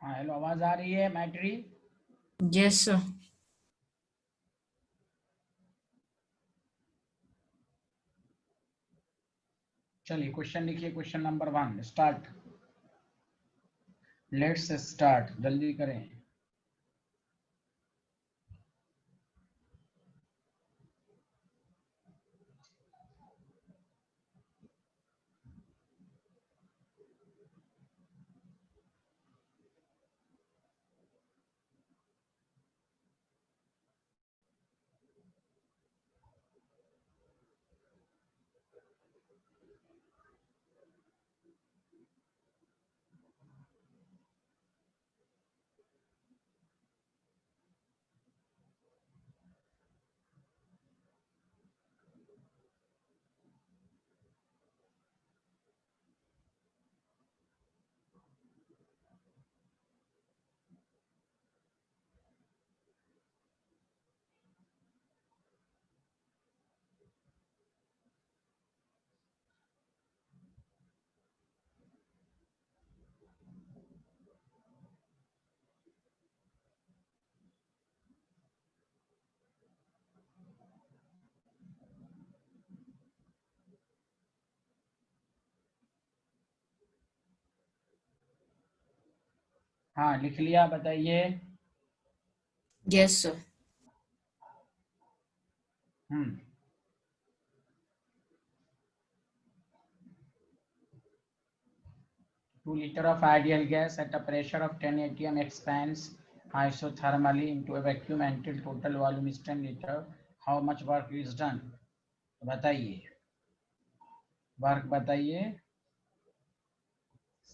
हाँ हेलो, आवाज आ रही है मैट्री? Yes sir. चलिए क्वेश्चन लिखिए, question number 1 start. Let's start, जल्दी करें। हाँ लिख लिया, बताइए। Yes sir. Hmm 2 liter of ideal gas at a pressure of 10 atm expands isothermally into a vacuum until total volume is 10 liter. How much work is done? तो बताइए, work बताइए,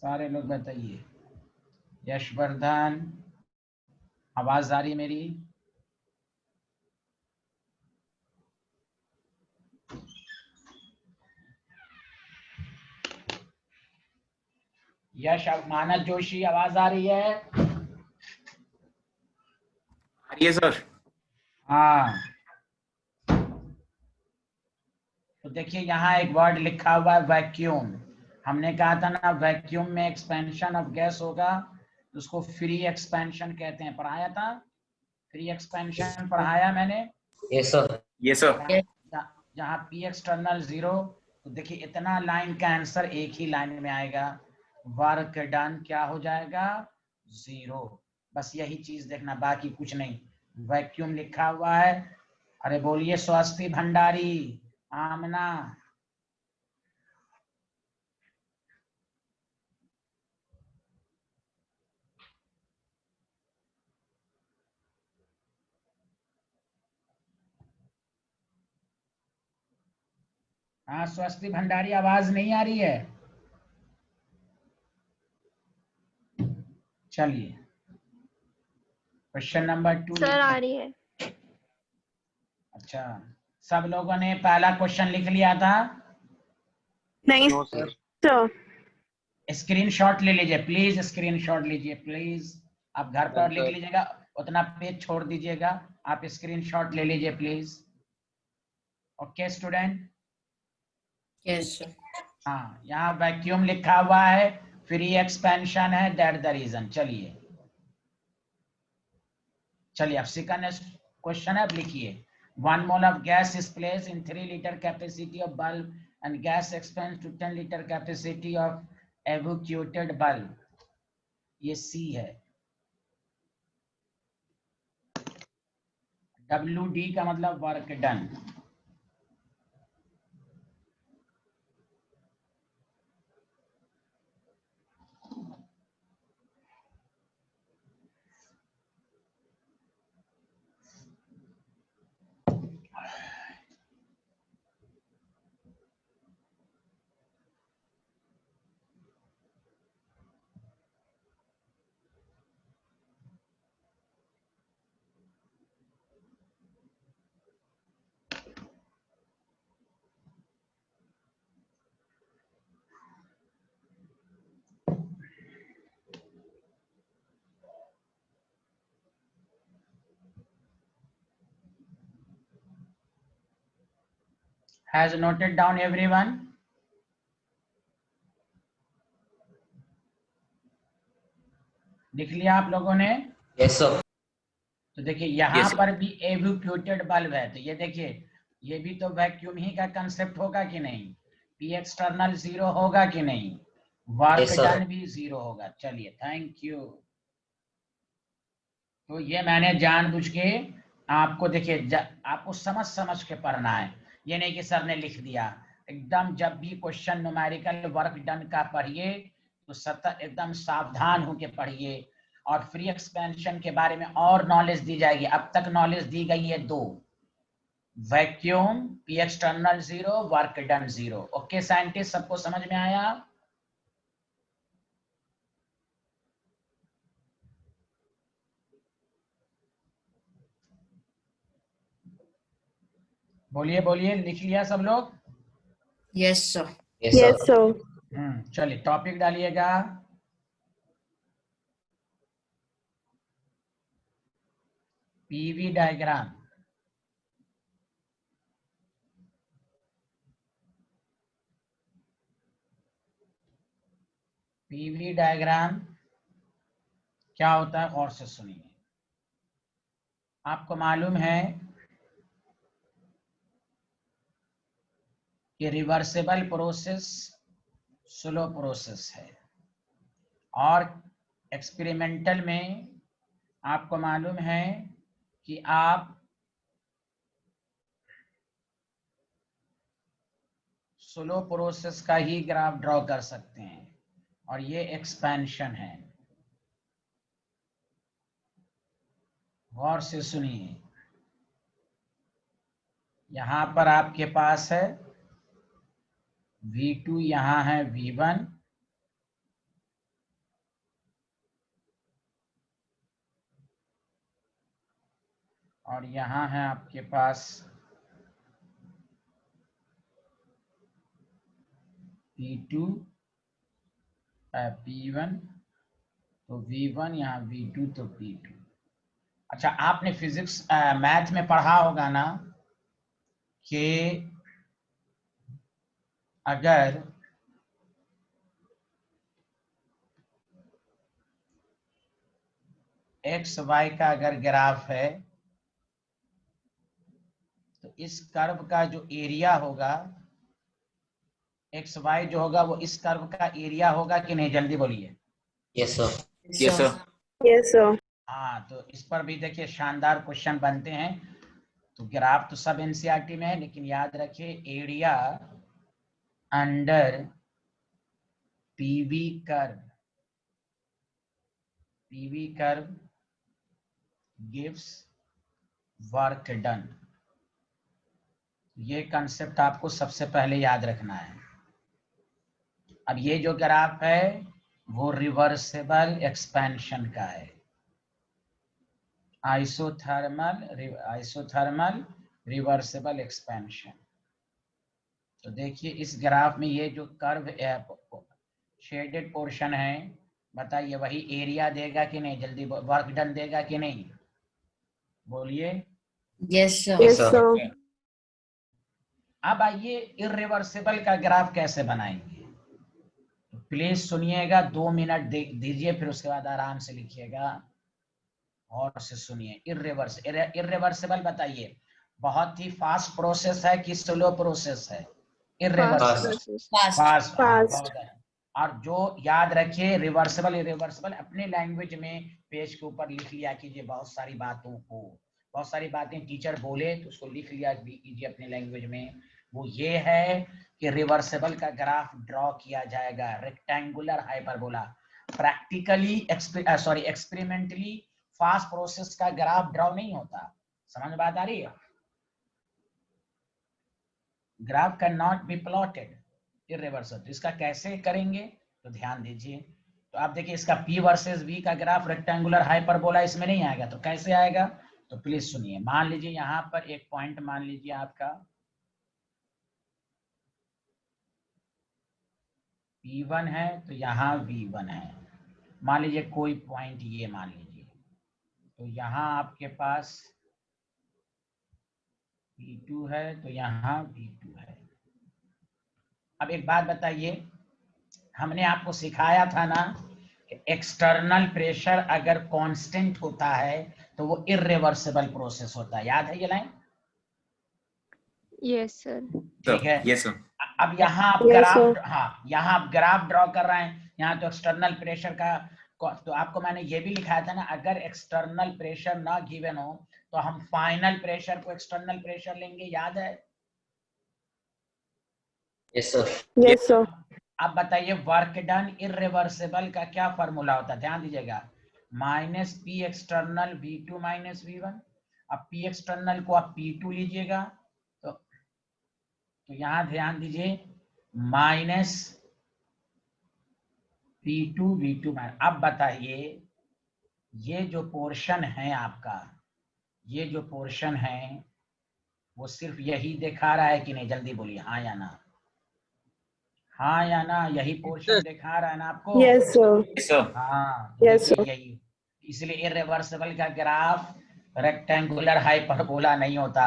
सारे लोग बताइए। यशवर्धन, आवाज आ रही मेरी? यश, मानस जोशी, आवाज आ रही है? आ रही है सर। हाँ, तो देखिए यहाँ एक वर्ड लिखा हुआ है वैक्यूम। हमने कहा था ना, वैक्यूम में एक्सपेंशन ऑफ गैस होगा तो उसको फ्री एक्सपेंशन कहते हैं। पढ़ाया था, फ्री एक्सपेंशन पढ़ाया मैंने। Yes sir. Yes sir. जहाँ पी एक्सटर्नल 0, तो देखिए इतना लाइन का आंसर एक ही लाइन में आएगा। वर्क डन क्या हो जाएगा? 0। बस यही चीज देखना, बाकी कुछ नहीं। वैक्यूम लिखा हुआ है। अरे बोलिए स्वस्ति भंडारी, आमना। हाँ स्वस्ति भंडारी, आवाज नहीं आ रही है? चलिए क्वेश्चन नंबर 2 सर आ रही है। अच्छा, सब लोगों ने पहला क्वेश्चन लिख लिया था? नहीं सर। सर। स्क्रीनशॉट ले लीजिए प्लीज, स्क्रीनशॉट लीजिए प्लीज। आप घर पर लिख लीजिएगा, उतना पेज छोड़ दीजिएगा। आप स्क्रीनशॉट ले लीजिए please. Okay student? Yes sir. हाँ, यहाँ वैक्यूम लिखा हुआ है, फ्री एक्सपेंशन है, दैट द रीजन। चलिए चलिए, अब सेकंड क्वेश्चन है, अब लिखिए। 1 mole of gas is placed in 3 liter capacity of bulb and gas expands to 10 liter capacity of evacuated bulb. ये सी है। WD का मतलब work done. Has noted down everyone? लिख लिया आप लोगों ने? Yes sir. तो देखिए यहाँ Yes, sir. पर भी एवैक्यूएटेड बल्ब है, तो ये देखिए ये भी तो वैक्यूम ही का कंसेप्ट होगा कि नहीं? पी एक्सटर्नल 0 होगा कि नहीं? Work Yes, sir. डन भी 0 होगा। चलिए थैंक यू। तो ये मैंने जानबूझ के आपको देखिए आपको समझ समझ के पढ़ना है, ये नहीं कि सर ने लिख दिया। एकदम जब भी क्वेश्चन न्यूमेरिकल वर्क डन का पढ़िए तो सतत एकदम सावधान होके पढ़िए। और फ्री एक्सपेंशन के बारे में और नॉलेज दी जाएगी। अब तक नॉलेज दी गई है 2, vacuum, P external 0, work done 0। Okay scientist, सबको समझ में आया? बोलिए बोलिए, लिख लिया सब लोग? Yes, sir. Yes, sir. Yes, sir. चलिए टॉपिक डालिएगा। PV diagram. पीवी डायग्राम क्या होता है और से सुनिए। आपको मालूम है कि रिवर्सिबल प्रोसेस स्लो प्रोसेस है, और एक्सपेरिमेंटल में आपको मालूम है कि आप स्लो प्रोसेस का ही ग्राफ ड्रॉ कर सकते हैं, और ये एक्सपेंशन है। गौर से सुनिए, यहां पर आपके पास है V2, यहां है V1, और यहां है आपके पास P2 P1, तो V1 यहाँ V2 तो P2। अच्छा, आपने फिजिक्स मैथ में पढ़ा होगा ना कि अगर एक्स वाई का अगर ग्राफ है तो इस कर्व का जो एरिया होगा, एक्स वाई जो होगा वो इस कर्व का एरिया होगा कि नहीं? जल्दी बोलिए। Yes, sir. Yes, sir. Yes, sir. हाँ, तो इस पर भी देखिए शानदार क्वेश्चन बनते हैं। तो ग्राफ तो सब एनसीईआरटी में है, लेकिन याद रखिए area under PV curve, PV curve gives work done. ये कंसेप्ट आपको सबसे पहले याद रखना है। अब ये जो ग्राफ है वो रिवर्सिबल एक्सपेंशन का है, आइसोथर्मल रिवर्सिबल एक्सपेंशन। तो देखिए इस ग्राफ में ये जो कर्व शेडेड पोर्शन है, बताइए वही एरिया देगा कि नहीं? जल्दी वर्क डन देगा कि नहीं? बोलिए। Yes, sir. Yes, sir. sir. अब आइए इर्रिवर्सिबल का ग्राफ कैसे बनाएंगे। तो प्लीज सुनिएगा, 2 मिनट दीजिए, फिर उसके बाद आराम से लिखिएगा और से सुनिए। इर्रिवर्सिबल बताइए, बहुत ही फास्ट प्रोसेस है कि स्लो प्रोसेस है? Irreversible, process. Fast. Fast. Fast. बहुत है। और जो याद रखिए रिवर्सिबल इरिवर्सिबल अपने लैंग्वेज में पेज के ऊपर लिख लिया कीजिए। बहुत सारी बातों को, बहुत सारी बातें टीचर बोले तो उसको लिख लिया कीजिए अपने लैंग्वेज में। वो ये है कि रिवर्सिबल का ग्राफ ड्रॉ किया जाएगा rectangular hyperbola. Practically experimentally fast process का ग्राफ ड्रॉ नहीं होता। समझ बात आ रही है? Graph can not be plotted irreversible. इसका कैसे करेंगे तो ध्यान दीजिए। तो आप देखिए इसका P वर्सेस V का ग्राफ रेक्टेंगुलर हाइपरबोला इसमें नहीं आएगा, तो कैसे आएगा? तो प्लीज सुनिए। मान लीजिए यहाँ पर एक पॉइंट मान लीजिए आपका P1 है, तो यहाँ V1 है। मान लीजिए कोई पॉइंट ये मान लीजिए, तो यहाँ आपके पास P2 है, तो यहाँ V2 है। अब एक बात बताइए, हमने आपको सिखाया था ना एक्सटर्नल प्रेशर अगर कांस्टेंट होता है तो वो इर्रिवर्सिबल प्रोसेस होता है। याद है ये लाइन? Yes, sir. ठीक है। Yes, sir. अब यहाँ आप Yes, ग्राफ, sir. हाँ यहाँ आप ग्राफ ड्रॉ कर रहे हैं। यहाँ तो एक्सटर्नल प्रेशर का, तो आपको मैंने ये भी लिखाया था ना, अगर एक्सटर्नल प्रेशर ना गिवन हो तो हम फाइनल प्रेशर को एक्सटर्नल प्रेशर लेंगे। याद है? Yes, sir. Yes, sir. अब बताइए वर्क डन इर्रिवर्सिबल का क्या फॉर्मूला होता है? ध्यान दीजिएगा, minus P external V2 minus V1। अब पी एक्सटर्नल को आप P2 लीजिएगा, तो यहां ध्यान दीजिए, माइनस P2 V2 माइनस। अब बताइए ये जो पोर्शन है आपका, ये जो पोर्शन है वो सिर्फ यही दिखा रहा है कि नहीं? जल्दी बोलिए हाँ या ना, हाँ या ना। यही पोर्शन दिखा रहा है ना आपको? Yes, sir. Yes, sir. हाँ, Yes, देखिए sir. यही, इसलिए इर्रिवर्सिबल का ग्राफ रेक्टेंगुलर हाइपरबोला नहीं होता।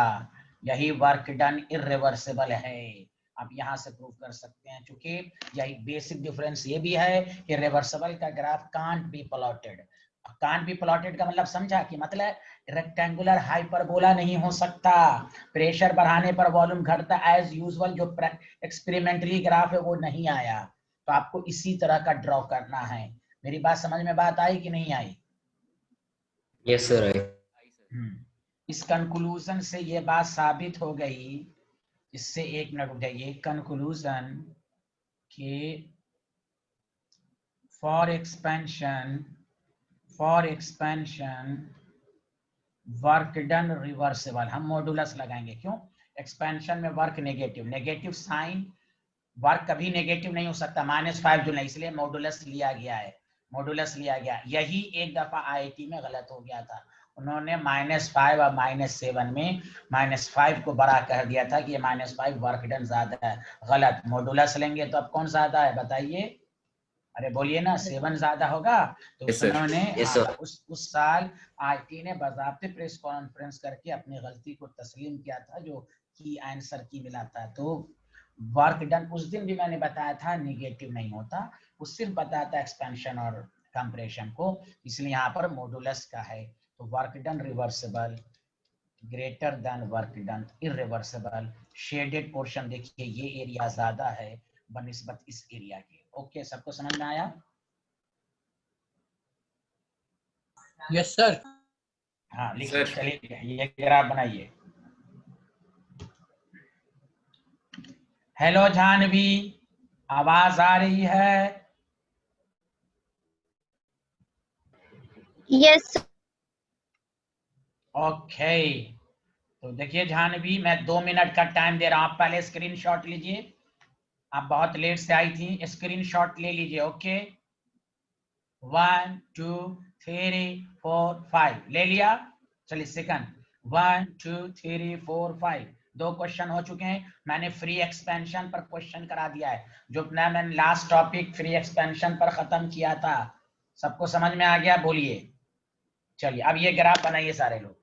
यही वर्क डन इर्रिवर्सिबल है। आप यहाँ से प्रूव कर सकते हैं, क्योंकि यही बेसिक डिफरेंस ये भी है कि रिवर्सिबल का graph can't be plotted. Can't be plotted का मतलब समझा? कि मतलब रेक्टेंगुलर हाइपरबोला नहीं हो सकता। प्रेशर बढ़ाने पर वॉल्यूम घटता एज यूजुअल, जो एक्सपेरिमेंटली ग्राफ है वो नहीं आया। तो आपको इसी तरह का ड्रॉ करना है। मेरी बात समझ में बात आई कि नहीं आई? Yes, sir. इस कंक्लूजन से ये बात साबित हो गई, इससे एक मिनट रुक जाइए, कंक्लूजन के for expansion work done reversible, हम मॉडुलस लगाएंगे। क्यों? एक्सपेंशन में वर्क नेगेटिव साइन, वर्क कभी नेगेटिव नहीं हो सकता, -5 जो नहीं, इसलिए मॉडुलस लिया गया। यही एक दफा आईआईटी में गलत हो गया था। उन्होंने -5 और -7 में -5 को बड़ा कर दिया था कि ये -5 वर्क डन ज्यादा है। गलत, मॉडुलस लेंगे तो अब कौन ज्यादा है बताइए? अरे बोलिए ना, 7 ज्यादा होगा। तो Yes, sir. उन्होंने Yes, sir. उस साल आईटी ने बाकायदे प्रेस कॉन्फ्रेंस करके अपनी गलती को तस्लीम किया था, जो की आंसर की मिला था। तो वर्क डन उस दिन भी मैंने बताया था नेगेटिव नहीं होता, वो सिर्फ बताता एक्सपेंशन और कंप्रेशन को, इसलिए यहाँ पर मॉडुलस का है। तो work done reversible greater than work done irreversible. Shaded portion देखिए, ये एरिया ज्यादा है बनिस्बत इस एरिया के। ओके, सबको समझ में आया? Yes sir. हाँ लिखिए, चलिए ये ग्राफ बनाइए। हेलो जानवी, आवाज आ रही है? Yes, ओके, तो देखिए जानवी, मैं 2 मिनट का टाइम दे रहा हूँ, आप पहले स्क्रीनशॉट लीजिए। आप बहुत लेट से आई थी, स्क्रीनशॉट ले लीजिए। ओके, 1 2 3 4 5 ले लिया? चलिए सेकंड, 1 2 3 4 5 2 क्वेश्चन हो चुके हैं। मैंने फ्री एक्सपेंशन पर क्वेश्चन करा दिया है, जो मैंने लास्ट टॉपिक फ्री एक्सपेंशन पर खत्म किया था। सबको समझ में आ गया? बोलिए। चलिए अब ये ग्राफ बनाइए सारे लोग।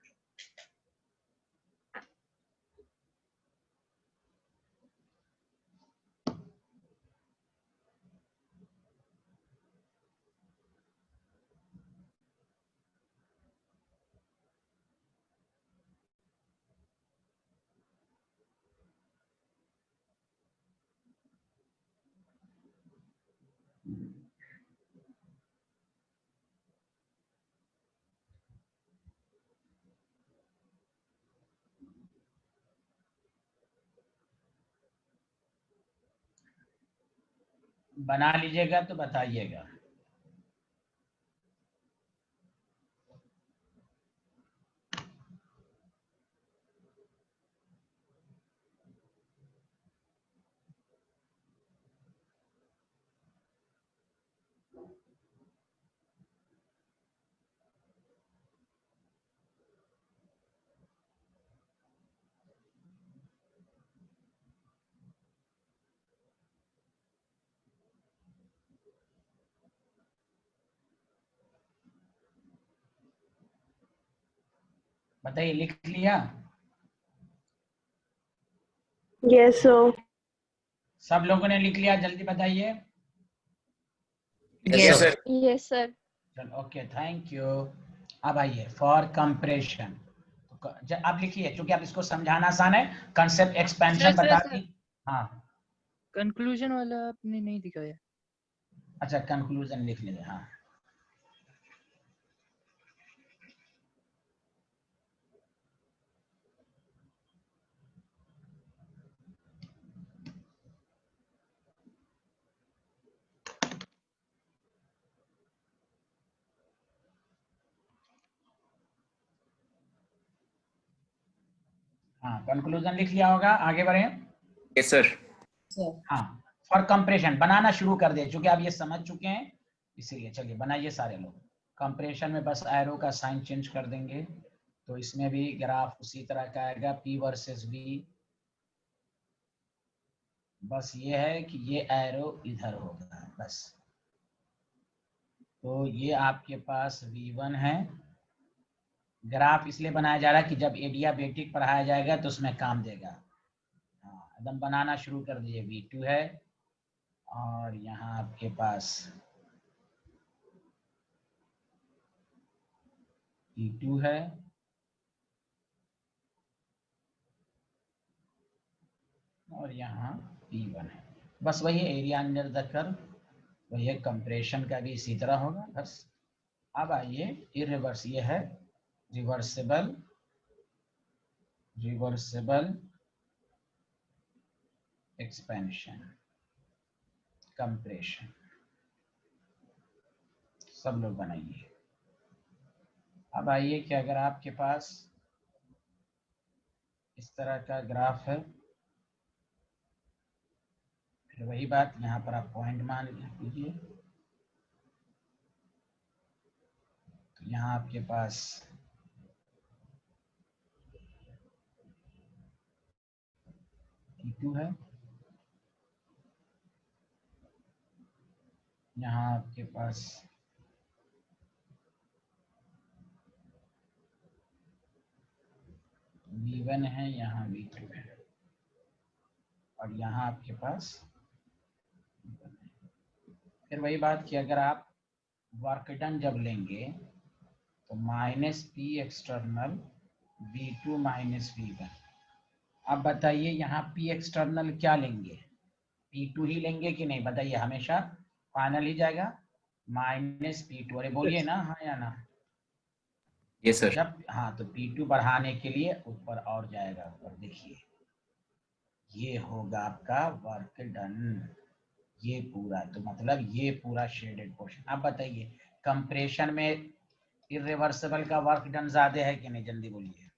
बना लीजिएगा तो बताइएगा। बताइए, लिख लिया? yes, sir. सब लोगों ने लिख लिया? जल्दी बताइए। Yes, Yes. sir. Yes, sir. चलो ओके, थैंक यू। अब आइए फॉर कंप्रेशन, आप लिखिए, क्योंकि आप इसको समझाना आसान है, कंसेप्ट एक्सपेंशन सर, बता सर। दी। हाँ कंक्लूजन वाला आपने नहीं दिखाया। अच्छा, कंक्लूजन लिख लीजिए। हाँ हाँ, कंक्लूजन लिख लिया होगा, आगे बढ़े। Yes, sir. Sir. हाँ, फॉर कंप्रेशन बनाना शुरू कर दिए, क्योंकि आप ये समझ चुके हैं, इसीलिए चलिए बनाइए सारे लोग। कंप्रेशन में बस एरो का साइन चेंज कर देंगे, तो इसमें भी ग्राफ उसी तरह का आएगा, P वर्सेस V। बस ये है कि ये एरो इधर होगा बस। तो ये आपके पास V1 है। ग्राफ इसलिए बनाया जा रहा है कि जब एडियाबेटिक पढ़ाया जाएगा तो उसमें काम देगा। हाँ, एकदम बनाना शुरू कर दिए। V2 है, और यहाँ आपके पास P2 है, और यहाँ P1 है। बस वही एरिया अंडर द कर्व, वही कंप्रेशन का भी इसी तरह होगा बस। अब आइए इरिवर्स, ये है रिवर्सिबल, रिवर्सिबल एक्सपेंशन कंप्रेशन, सब लोग बनाइए। अब आइए कि अगर आपके पास इस तरह का ग्राफ है, फिर वही बात, यहाँ पर आप पॉइंट मान लीजिए। तो यहाँ आपके पास P2 है, यहाँ आपके पास V1 है, यहाँ V2 है, और यहाँ आपके पास फिर वही बात कि अगर आप वर्क डन जब लेंगे तो minus P external V2 minus V1। अब बताइए यहाँ P एक्सटर्नल क्या लेंगे, P2 ही लेंगे कि नहीं, बताइए, हमेशा फाइनल ही जाएगा माइनस P2। अरे बोलिए ना, हाँ या ना। Yes, sir. जब हाँ, तो P2 बढ़ाने के लिए ऊपर और जाएगा, ऊपर देखिए, ये होगा आपका वर्क डन, ये पूरा, तो मतलब ये पूरा शेडेड पोर्शन। अब बताइए कंप्रेशन में इरिवर्सिबल का वर्क डन ज्यादा है कि नहीं, जल्दी बोलिए।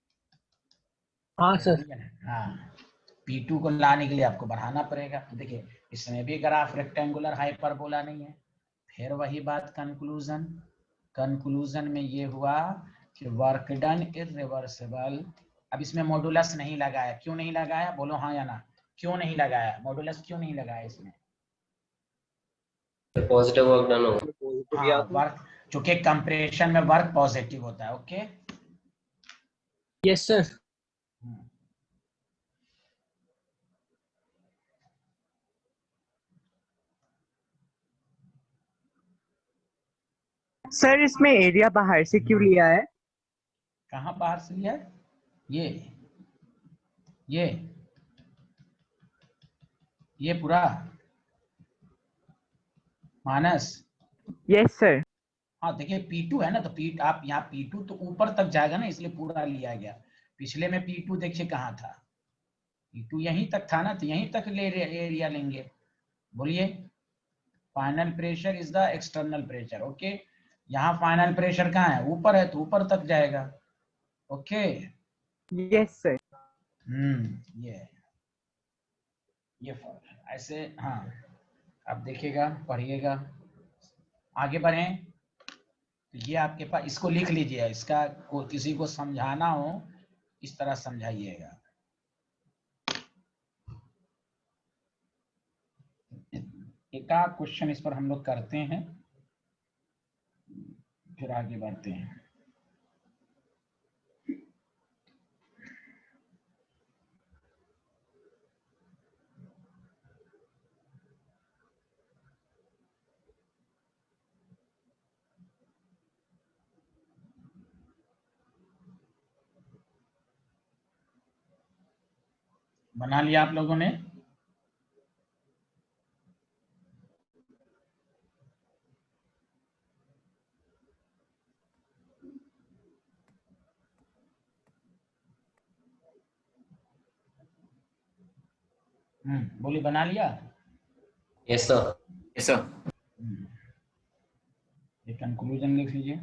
हाँ सर। हाँ, P2 को लाने के लिए आपको बढ़ाना पड़ेगा। तो देखिए इसमें भी ग्राफ रेक्टेंगुलर हाइपरबोला नहीं है। फिर वही बात, कंक्लूजन, कंक्लूजन में ये हुआ कि वर्क डन इरिवर्सिबल। अब इसमें मॉडुलस नहीं लगाया, क्यों नहीं लगाया, बोलो हाँ या ना, क्यों नहीं लगाया मॉडुलस, क्यों नहीं लगाया इसमें? Positive work done होगा। हाँ, वर्क, चूंकि कंप्रेशन में वर्क पॉजिटिव होता है। Okay, yes sir. सर इसमें एरिया बाहर से क्यों लिया है? कहाँ बाहर से लिया है? ये पूरा माइनस। Yes sir. हाँ देखिए P2 है ना, तो P आप यहाँ P2 तो ऊपर तक जाएगा ना, इसलिए पूरा लिया गया। पिछले में P2 देखिए कहाँ था, P2 यहीं तक था ना, तो यहीं तक ले एरिया लेंगे। बोलिए, final pressure is the external pressure. Okay, यहाँ फाइनल प्रेशर कहाँ है, ऊपर है, तो ऊपर तक जाएगा। Okay, yes sir. ये फर्क है ऐसे। हाँ, अब देखिएगा, पढ़िएगा, आगे बढ़ें। तो ये आपके पास, इसको लिख लीजिए, इसका किसी को समझाना हो इस तरह समझाइएगा। एक आध क्वेश्चन इस पर हम लोग करते हैं, फिर आगे बढ़ते हैं। बना लिया आप लोगों ने? बोलिए, बना लिया? Yes, sir. Yes, sir. ये कंक्लूजन लिख लीजिए।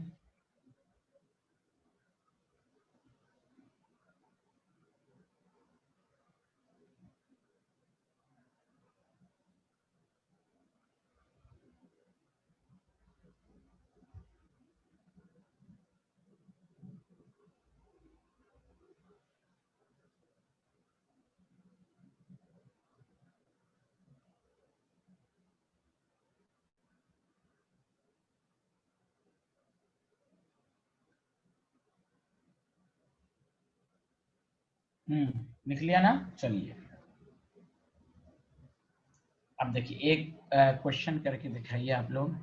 लिख लिया ना? चलिए, अब देखिए एक क्वेश्चन करके दिखाइए आप लोग।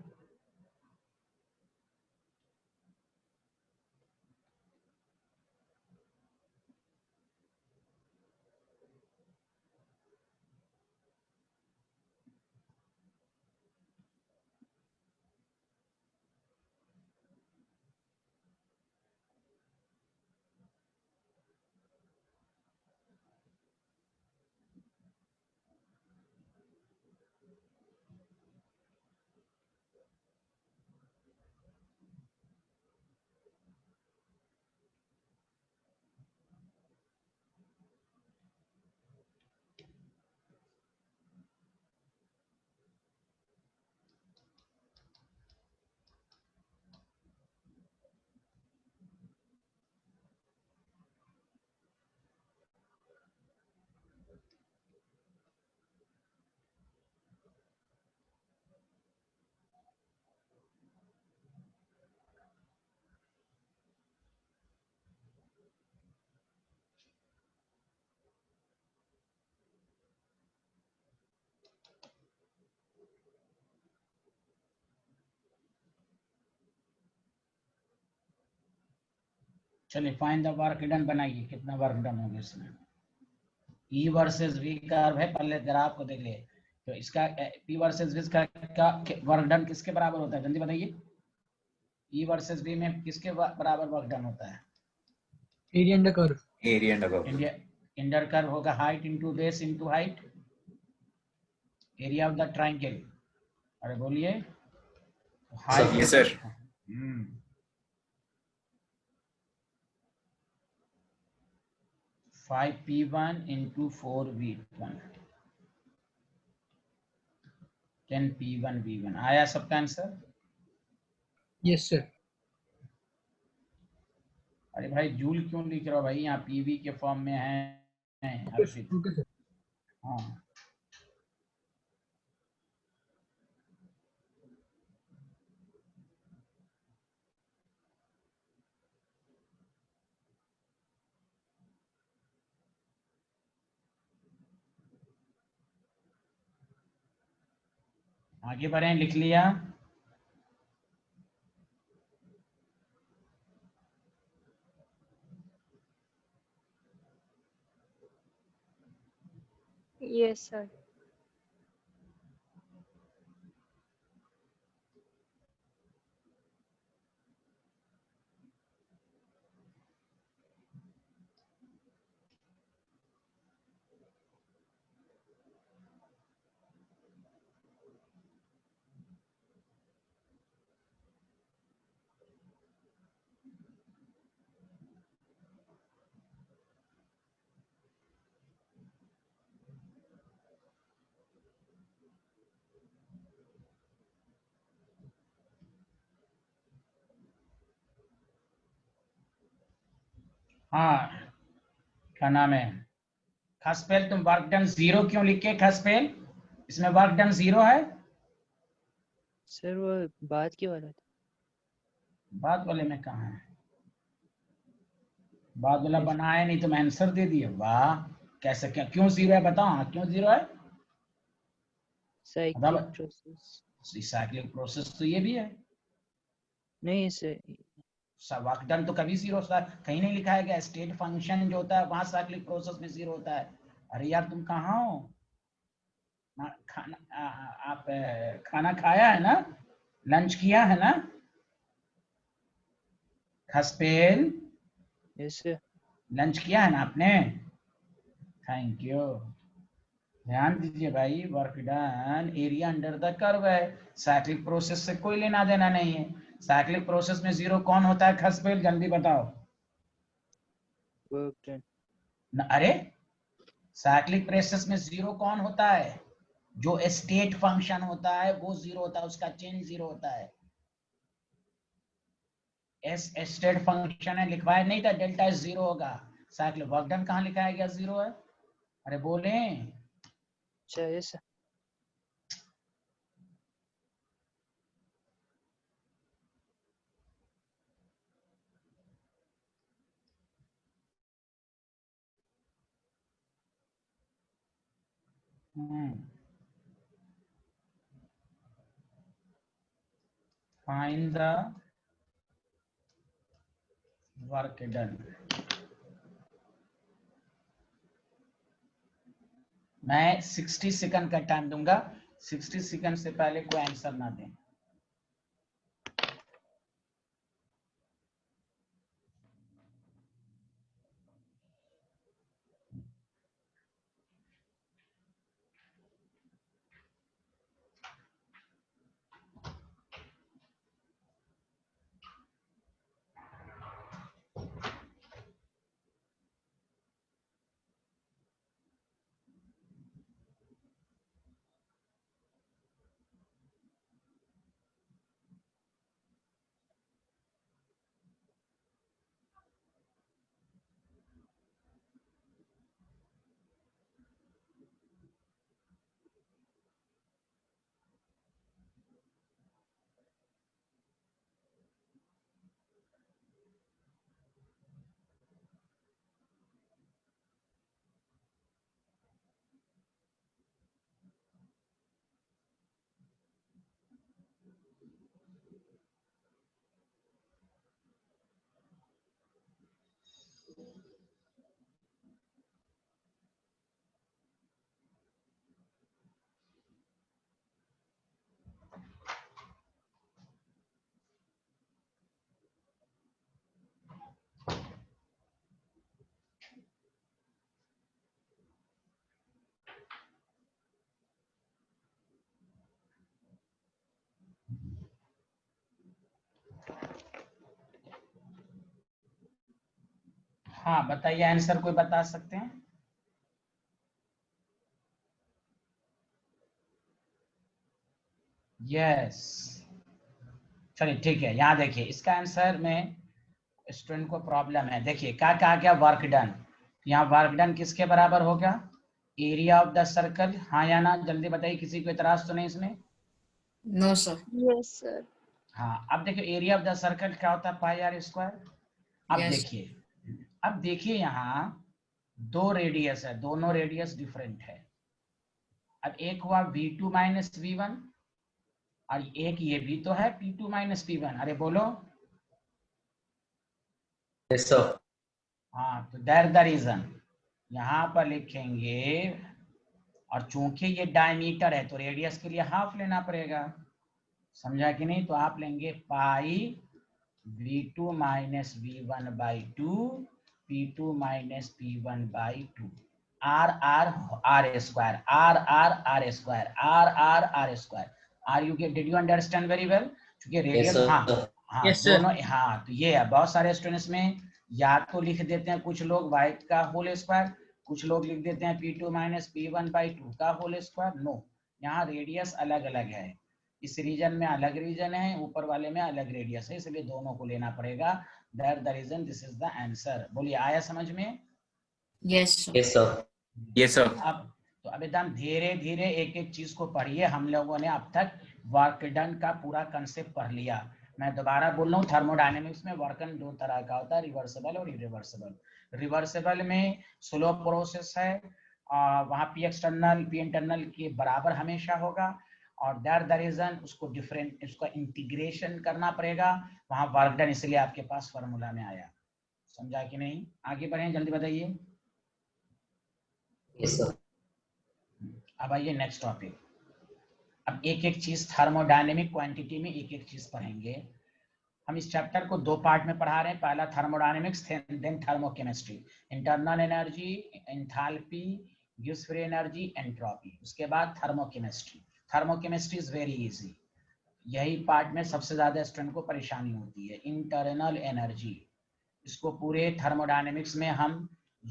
चलिए, फाइंड द वर्क डन बनाइए। कितना वर्क डन होगा इसमें? ई वर्सेस वी कर्व है, पहले ग्राफ को देख लिए। तो इसका पी वर्सेस वी का वर्क डन किसके बराबर होता है? जल्दी बताइए। ई वर्सेस वी में किसके बराबर वर्क डन होता है? Area under curve. Area and above. इंडिया इंडर कर्व होगा height into base into height, area of the triangle. अरे बोलिए। Yes, sir. Five P1 into 4V1, 10 P1 V1। आया सबका आंसर? Yes sir. अरे भाई जूल क्यों लिख रहा हो भाई? यहाँ पीवी के फॉर्म में है हर्षित। Okay sir. हाँ, आगे बढ़े। लिख लिया? Yes, sir. हाँ, क्या नाम है? खसपेल, तुम वर्क डन 0 क्यों लिखे? खसपेल, इसमें वर्क डन 0 है? सर वो बाद की वाला था। बाद वाले में कहा है? बाद वाला बनाया नहीं, तुम आंसर दे दिए। वाह, कैसे? क्या क्यों 0 है? बताओ। हाँ, क्यों 0 है? Cyclic process. साइक्लिक प्रोसेस तो ये भी है। नहीं सर, वर्क डन तो कभी 0 होता है? कहीं नहीं लिखा है क्या? स्टेट फंक्शन जो होता है वहां साइक्लिक प्रोसेस में 0 होता है। अरे यार तुम कहाँ हो? आप खाना खाया है ना? लंच किया है ना? खसपेल, यस सर। लंच किया है ना आपने? Thank you. ध्यान दीजिए भाई, work done area under the curve है, साइक्लिक प्रोसेस से कोई लेना देना नहीं है। साइक्लिक प्रोसेस में जीरो कौन होता है खसपेल, जल्दी बताओ। Work done. अरे साइक्लिक प्रोसेस में जीरो कौन होता है? जो स्टेट फंक्शन होता है वो जीरो होता है, उसका चेंज जीरो होता है। एस स्टेट फंक्शन है, लिखवाया नहीं था डेल्टा एस जीरो होगा। साइक्लिक वर्क डन कहाँ लिखाया गया जीरो है? अरे बोले। अच्छा yes sir. Find the work done. मैं 60 सेकंड का टाइम दूंगा, 60 सेकंड से पहले कोई आंसर ना दें। हाँ बताइए, आंसर कोई बता सकते हैं? यस, चलिए ठीक है। यहाँ देखिए इसका आंसर में स्टूडेंट को प्रॉब्लम है। देखिए क्या कहा गया, वर्क डन। यहाँ वर्क डन किसके बराबर होगा? Area of the circle. हाँ या ना, जल्दी बताइए, किसी को इतराज तो नहीं इसमें? No, sir. Yes, sir. हाँ अब देखिए एरिया ऑफ द सर्कल क्या होता है, पाई आर स्क्वायर। अब Yes. देखिए, अब देखिए यहाँ दो रेडियस है, दोनों रेडियस डिफरेंट है। अब एक हुआ v2 माइनस v1 और एक ये भी तो है p2 माइनस p1। अरे बोलो। Yes sir. हाँ तो दैट द रीजन यहाँ पर लिखेंगे, और चूंकि ये डायमीटर है तो रेडियस के लिए हाफ लेना पड़ेगा, समझा कि नहीं? तो आप लेंगे pi v2 minus v1 by 2 p2 minus p1 by 2 R R R square R R R square R R R square. Are you get, did you understand very well? क्योंकि रेडियस, हाँ हाँ दोनों, हाँ तो ये है। बहुत सारे स्टूडेंट्स में या तो लिख देते हैं कुछ लोग y का होल स्क्वायर, कुछ लोग लिख देते हैं p2 माइनस p1 बाई 2 का होल स्क्वायर। नो, यहाँ रेडियस अलग अलग है, इस रीजन में अलग रीजन है, ऊपर वाले में अलग रेडियस है, इसलिए दोनों को लेना पड़ेगा। That the reason, this is the answer. बोलिए, आया समझ में? Yes, sir. Yes sir. Yes sir. अब एकदम धीरे धीरे एक एक चीज को पढ़िए। हम लोगों ने अब तक वर्क डन का पूरा कंसेप्ट पढ़ लिया। मैं दोबारा बोल रहा हूँ, थर्मोडायनेमिक्स में वर्क डन दो तरह का होता है, रिवर्सिबल और इरिवर्सिबल। रिवर्सिबल में स्लो प्रोसेस है, वहाँ पी एक्सटर्नल पी इंटरनल के बराबर हमेशा होगा, और दैट द रीजन उसको डिफरेंट, उसका इंटीग्रेशन करना पड़ेगा, वहाँ वर्क डन इसलिए आपके पास फॉर्मूला में आया। समझा कि नहीं? आगे बढ़े, जल्दी बताइए। Yes, sir. अब आइए नेक्स्ट टॉपिक। अब एक एक चीज थर्मोडायनेमिक क्वांटिटी में एक एक चीज पढ़ेंगे। हम इस चैप्टर को 2 पार्ट में पढ़ा रहे हैं, पहला thermodynamics then thermochemistry, internal energy, enthalpy, गिव्स फ्री एनर्जी, एंट्रोपी, उसके बाद thermochemistry. Thermochemistry is very easy, यही पार्ट में सबसे ज्यादा स्टूडेंट को परेशानी होती है। इंटरनल एनर्जी, इसको पूरे थर्मोडायनेमिक्स में हम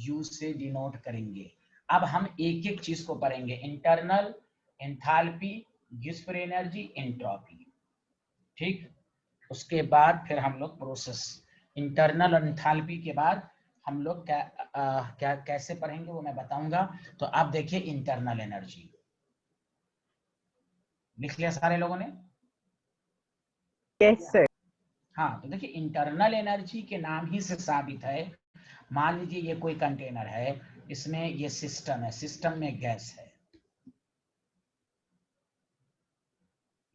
यू से डिनोट करेंगे। अब हम एक एक चीज को पढ़ेंगे, इंटरनल, एंथैल्पी, गिव्स फ्री एनर्जी, एंट्रोपी, ठीक। उसके बाद फिर हम लोग प्रोसेस, इंटरनल और एंथैल्पी के बाद हम लोग क्या कैसे पढ़ेंगे वो मैं बताऊंगा। तो आप देखिए इंटरनल एनर्जी लिख लिया सारे लोगों ने? Yes, sir. हाँ, तो देखिए इंटरनल एनर्जी के नाम ही से साबित है। मान लीजिए ये कोई कंटेनर है, इसमें ये सिस्टम है, सिस्टम में गैस है,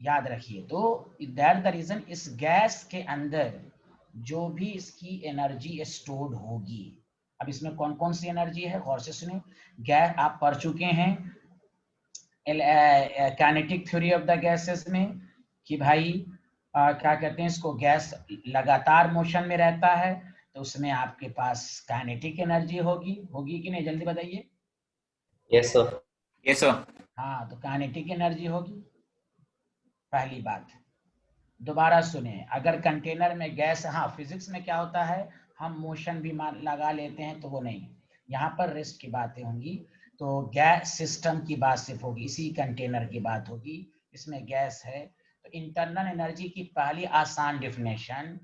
याद रखिए। तो दैट द रीजन इस गैस के अंदर जो भी इसकी एनर्जी स्टोर्ड होगी। अब इसमें कौन कौन सी एनर्जी है गौर से सुने। गैस आप पढ़ चुके हैं kinetic theory of the gases में कि भाई क्या कहते हैं इसको, गैस लगातार मोशन में रहता है तो उसमें आपके पास काइनेटिक एनर्जी होगी कि नहीं, जल्दी बताइए। Yes, sir. Yes, sir. हाँ, तो काइनेटिक एनर्जी होगी, पहली बात। दोबारा सुने, अगर कंटेनर में गैस, हाँ फिजिक्स में क्या होता है, हम मोशन भी लगा लेते हैं तो वो नहीं, यहाँ पर रेस्ट की बातें होंगी। तो गैस सिस्टम की बात सिर्फ होगी, इसी कंटेनर की बात होगी, इसमें गैस है। तो इंटरनल एनर्जी की पहली आसान definition,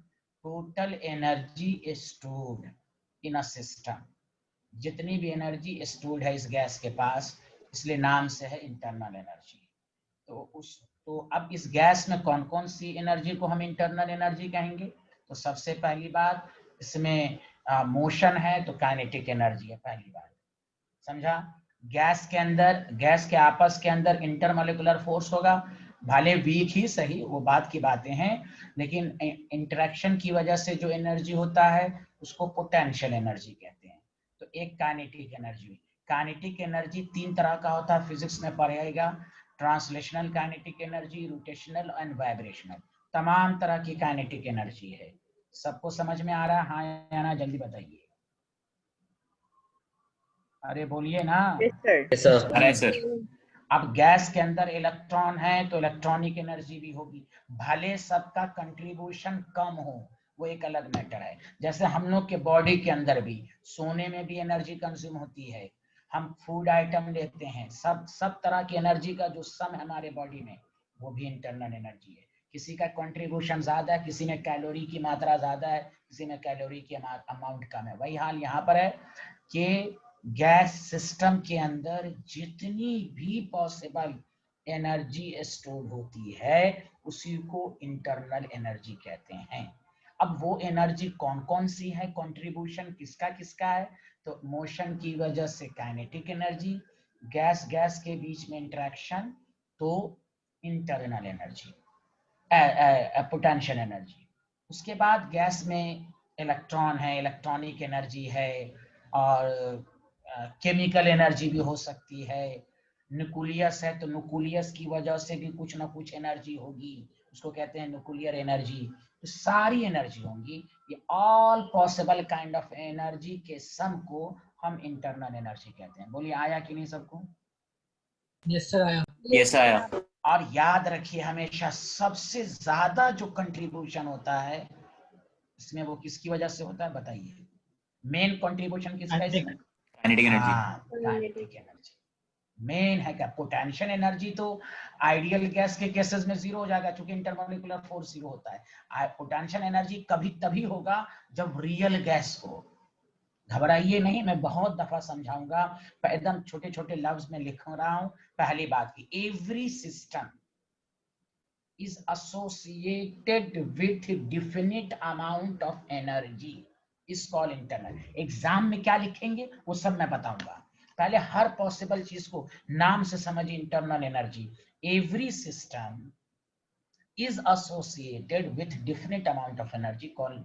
total energy stored in a system, जितनी भी एनर्जी स्टोर्ड है इस गैस के पास, इसलिए नाम से है इंटरनल एनर्जी। तो अब इस गैस में कौन कौन सी एनर्जी को हम इंटरनल एनर्जी कहेंगे। तो सबसे पहली बात, इसमें मोशन है तो काइनेटिक एनर्जी है, पहली बात समझा। गैस के अंदर, गैस के आपस के अंदर इंटरमोलिकुलर फोर्स होगा, भले वीक ही सही, वो बात की बातें हैं, लेकिन इंटरेक्शन की वजह से जो एनर्जी होता है उसको पोटेंशियल एनर्जी कहते हैं। तो एक काइनेटिक एनर्जी, काइनेटिक एनर्जी 3 तरह का होता है, फिजिक्स में पढ़ेगा, translational kinetic energy, rotational and vibrational, तमाम तरह की काइनेटिक एनर्जी है। सबको समझ में आ रहा है हाँ या ना, जल्दी बताइए, अरे बोलिए ना। Yes, sir. Yes, sir. Yes, Sir. अब गैस के अंदर इलेक्ट्रॉन है तो इलेक्ट्रॉनिक एनर्जी भी होगी, भले सबका कंट्रीब्यूशन कम हो, वो एक अलग मैटर है। जैसे हम लोग के बॉडी के अंदर भी, सोने में भी एनर्जी कंज्यूम होती है, हम फूड आइटम लेते हैं, सब तरह की एनर्जी का जो सम है हमारे बॉडी में, वो भी इंटरनल एनर्जी है। किसी का कंट्रीब्यूशन ज्यादा है, किसी में कैलोरी की मात्रा ज्यादा है, किसी में कैलोरी की अमाउंट कम है। वही हाल यहाँ पर है कि गैस सिस्टम के अंदर जितनी भी पॉसिबल एनर्जी स्टोर होती है उसी को इंटरनल एनर्जी कहते हैं। अब वो एनर्जी कौन कौन सी है, कंट्रीब्यूशन किसका किसका है, तो मोशन की वजह से काइनेटिक एनर्जी, गैस गैस के बीच में इंटरेक्शन तो इंटरनल एनर्जी, पोटेंशियल एनर्जी। उसके बाद गैस में इलेक्ट्रॉन है, इलेक्ट्रॉनिक एनर्जी है, और केमिकल एनर्जी भी हो सकती है। न्यूक्लियस है तो न्यूक्लियस की वजह से भी कुछ ना कुछ एनर्जी होगी, उसको कहते हैं न्यूक्लियर एनर्जी। तो सारी एनर्जी होंगी, ये all possible kind of energy के सम को हम इंटरनल एनर्जी कहते हैं। बोलिए आया कि नहीं सबको? Yes, sir. Yes, sir. और याद रखिए हमेशा सबसे ज्यादा जो कंट्रीब्यूशन होता है इसमें वो किसकी वजह से होता है बताइए, मेन कंट्रीब्यूशन किसका है इसमें? Kinetic energy. Kinetic energy main है। क्या पोटेंशियल एनर्जी तो आइडियल गैस के केसेस में 0 हो जाएगा क्योंकि इंटरमोलिकुलर फोर्स 0 होता है। पोटेंशियल एनर्जी कभी तभी होगा जब रियल गैस हो। घबराइए नहीं, मैं बहुत दफा समझाऊंगा, एकदम छोटे छोटे लफ्ज में लिख रहा हूं। पहली बात की, every system is associated with definite amount of energy is called internal। Exam में क्या लिखेंगे वो सब मैं बताऊंगा, पहले हर पॉसिबल चीज को नाम से समझिए। Internal energy, every system is associated with definite amount of energy called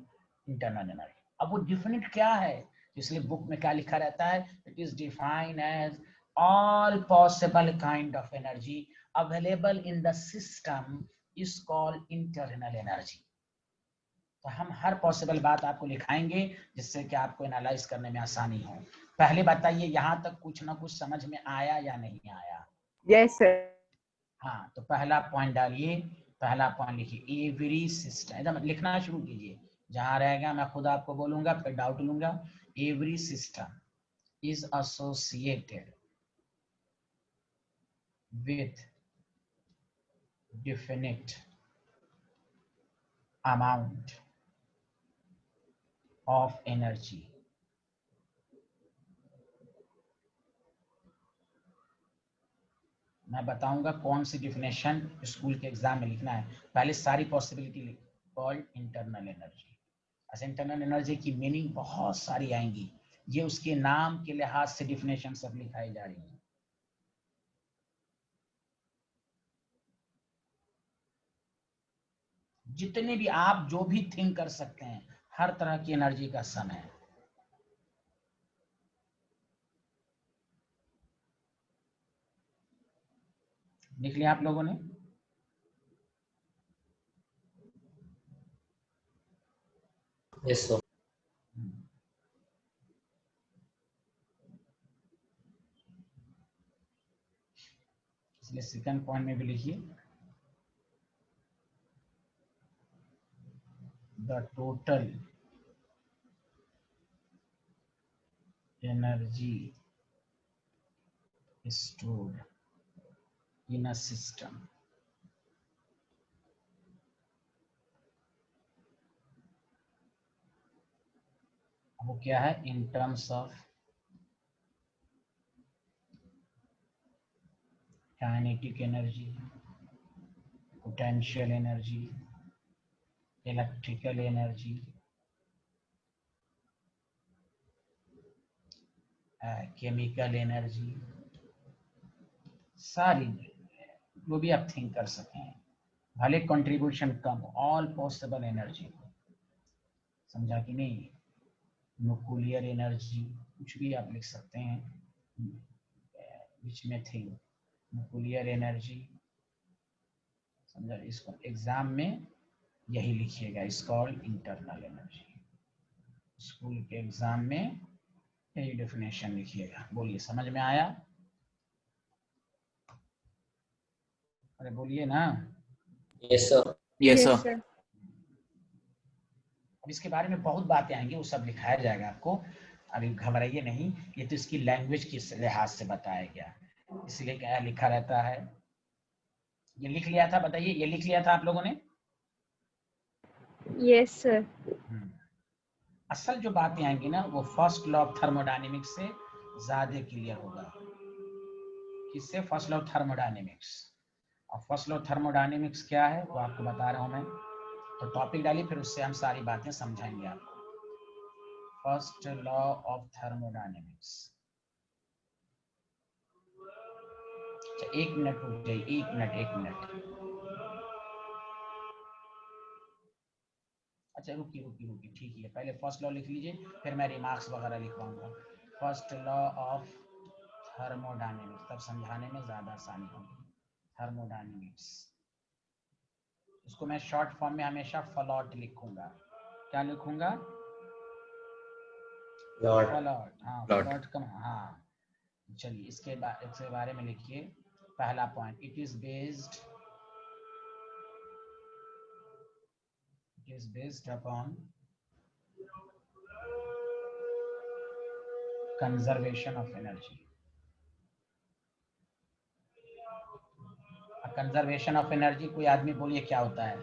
internal energy। अब वो डिफिनिट क्या है, इसलिए बुक में क्या लिखा रहता है, it is defined as all possible kind of energy available in the system is called internal energy। तो हम हर पॉसिबल बात आपको लिखाएंगे जिससे कि आपको एनालाइज करने में आसानी हो। पहले बताइए यहाँ तक कुछ ना कुछ समझ में आया या नहीं आया? Yes, sir. हाँ, तो पहला पॉइंट डालिए, पहला पॉइंट लिखिए, एवरी सिस्टम, एकदम लिखना शुरू कीजिए, जहां रहेगा मैं खुद आपको बोलूंगा फिर डाउट लूंगा। Every system is associated with definite amount of energy। मैं बताऊंगा कौन सी डिफिनेशन स्कूल के एग्जाम में लिखना है। पहले सारी पॉसिबिलिटी कॉल्ड इंटरनल एनर्जी। ऐसे इंटरनल एनर्जी की मीनिंग बहुत सारी आएंगी, ये उसके नाम के लिहाज से डिफिनेशन सब लिखाई जा रही है। जितने भी आप जो भी थिंक कर सकते हैं, हर तरह की एनर्जी का सम है। लिख लिया आप लोगों ने? Yes sir. इसलिए सेकंड पॉइंट में भी लिखिए, the total energy stored in a system वो क्या है? In terms of kinetic energy, potential energy, electrical energy, chemical energy, सारी जो भी आप थिंक कर सकें, भले कंट्रीब्यूशन कम, ऑल पॉसिबल एनर्जी। समझा कि नहीं? न्यूक्लियर एनर्जी, कुछ भी आप लिख सकते हैं बीच में थिंक, न्यूक्लियर एनर्जी। समझा? इसको एग्जाम में यही लिखिएगा, is called internal energy. School के एग्जाम में यही डेफिनेशन लिखिएगा। बोलिए, समझ में आया? अरे बोलिए ना। Yes sir. Yes, sir. अब इसके बारे में बहुत बातें आएंगी, वो सब लिखाया जाएगा आपको, अभी घबराइए नहीं। ये तो इसकी लैंग्वेज के लिहाज से बताया गया, इसलिए क्या लिखा रहता है। ये लिख लिया था? बताइए, ये लिख लिया था आप लोगों ने? Yes, sir. असल जो बातें आएंगी ना, वो फर्स्ट लॉ ऑफ थर्मोडायनेमिक्स से ज्यादा क्लियर होगा। किससे? First law of thermodynamics. और फर्स्ट लॉ ऑफ थर्मोडायनेमिक्स क्या है वो आपको बता रहा हूं मैं। तो टॉपिक डालिए, फिर उससे हम सारी बातें समझाएंगे आपको। First law of thermodynamics. अच्छा, 1 मिनट रुक जाइए, 1 मिनट। अच्छा रुकी, ठीक है। पहले फर्स्ट लॉ लिख लीजिए, फिर मैं रिमार्क्स वगैरह लिखवाऊंगा। फर्स्ट लॉ ऑफ थर्मोडायनेमिक्स, तब समझाने में ज्यादा आसानी होगी। थर्मोडायनेमिक्स, इसको मैं शॉर्ट फॉर्म में हमेशा फ्लॉट लिखूंगा। क्या लिखूंगा? फ्लॉट। हाँ, फ्लॉट का, हाँ। चलिए, इसके बारे में लिखिए। पहला point, it is based upon conservation of energy. Conservation of energy, कोई आदमी बोलिए क्या होता है?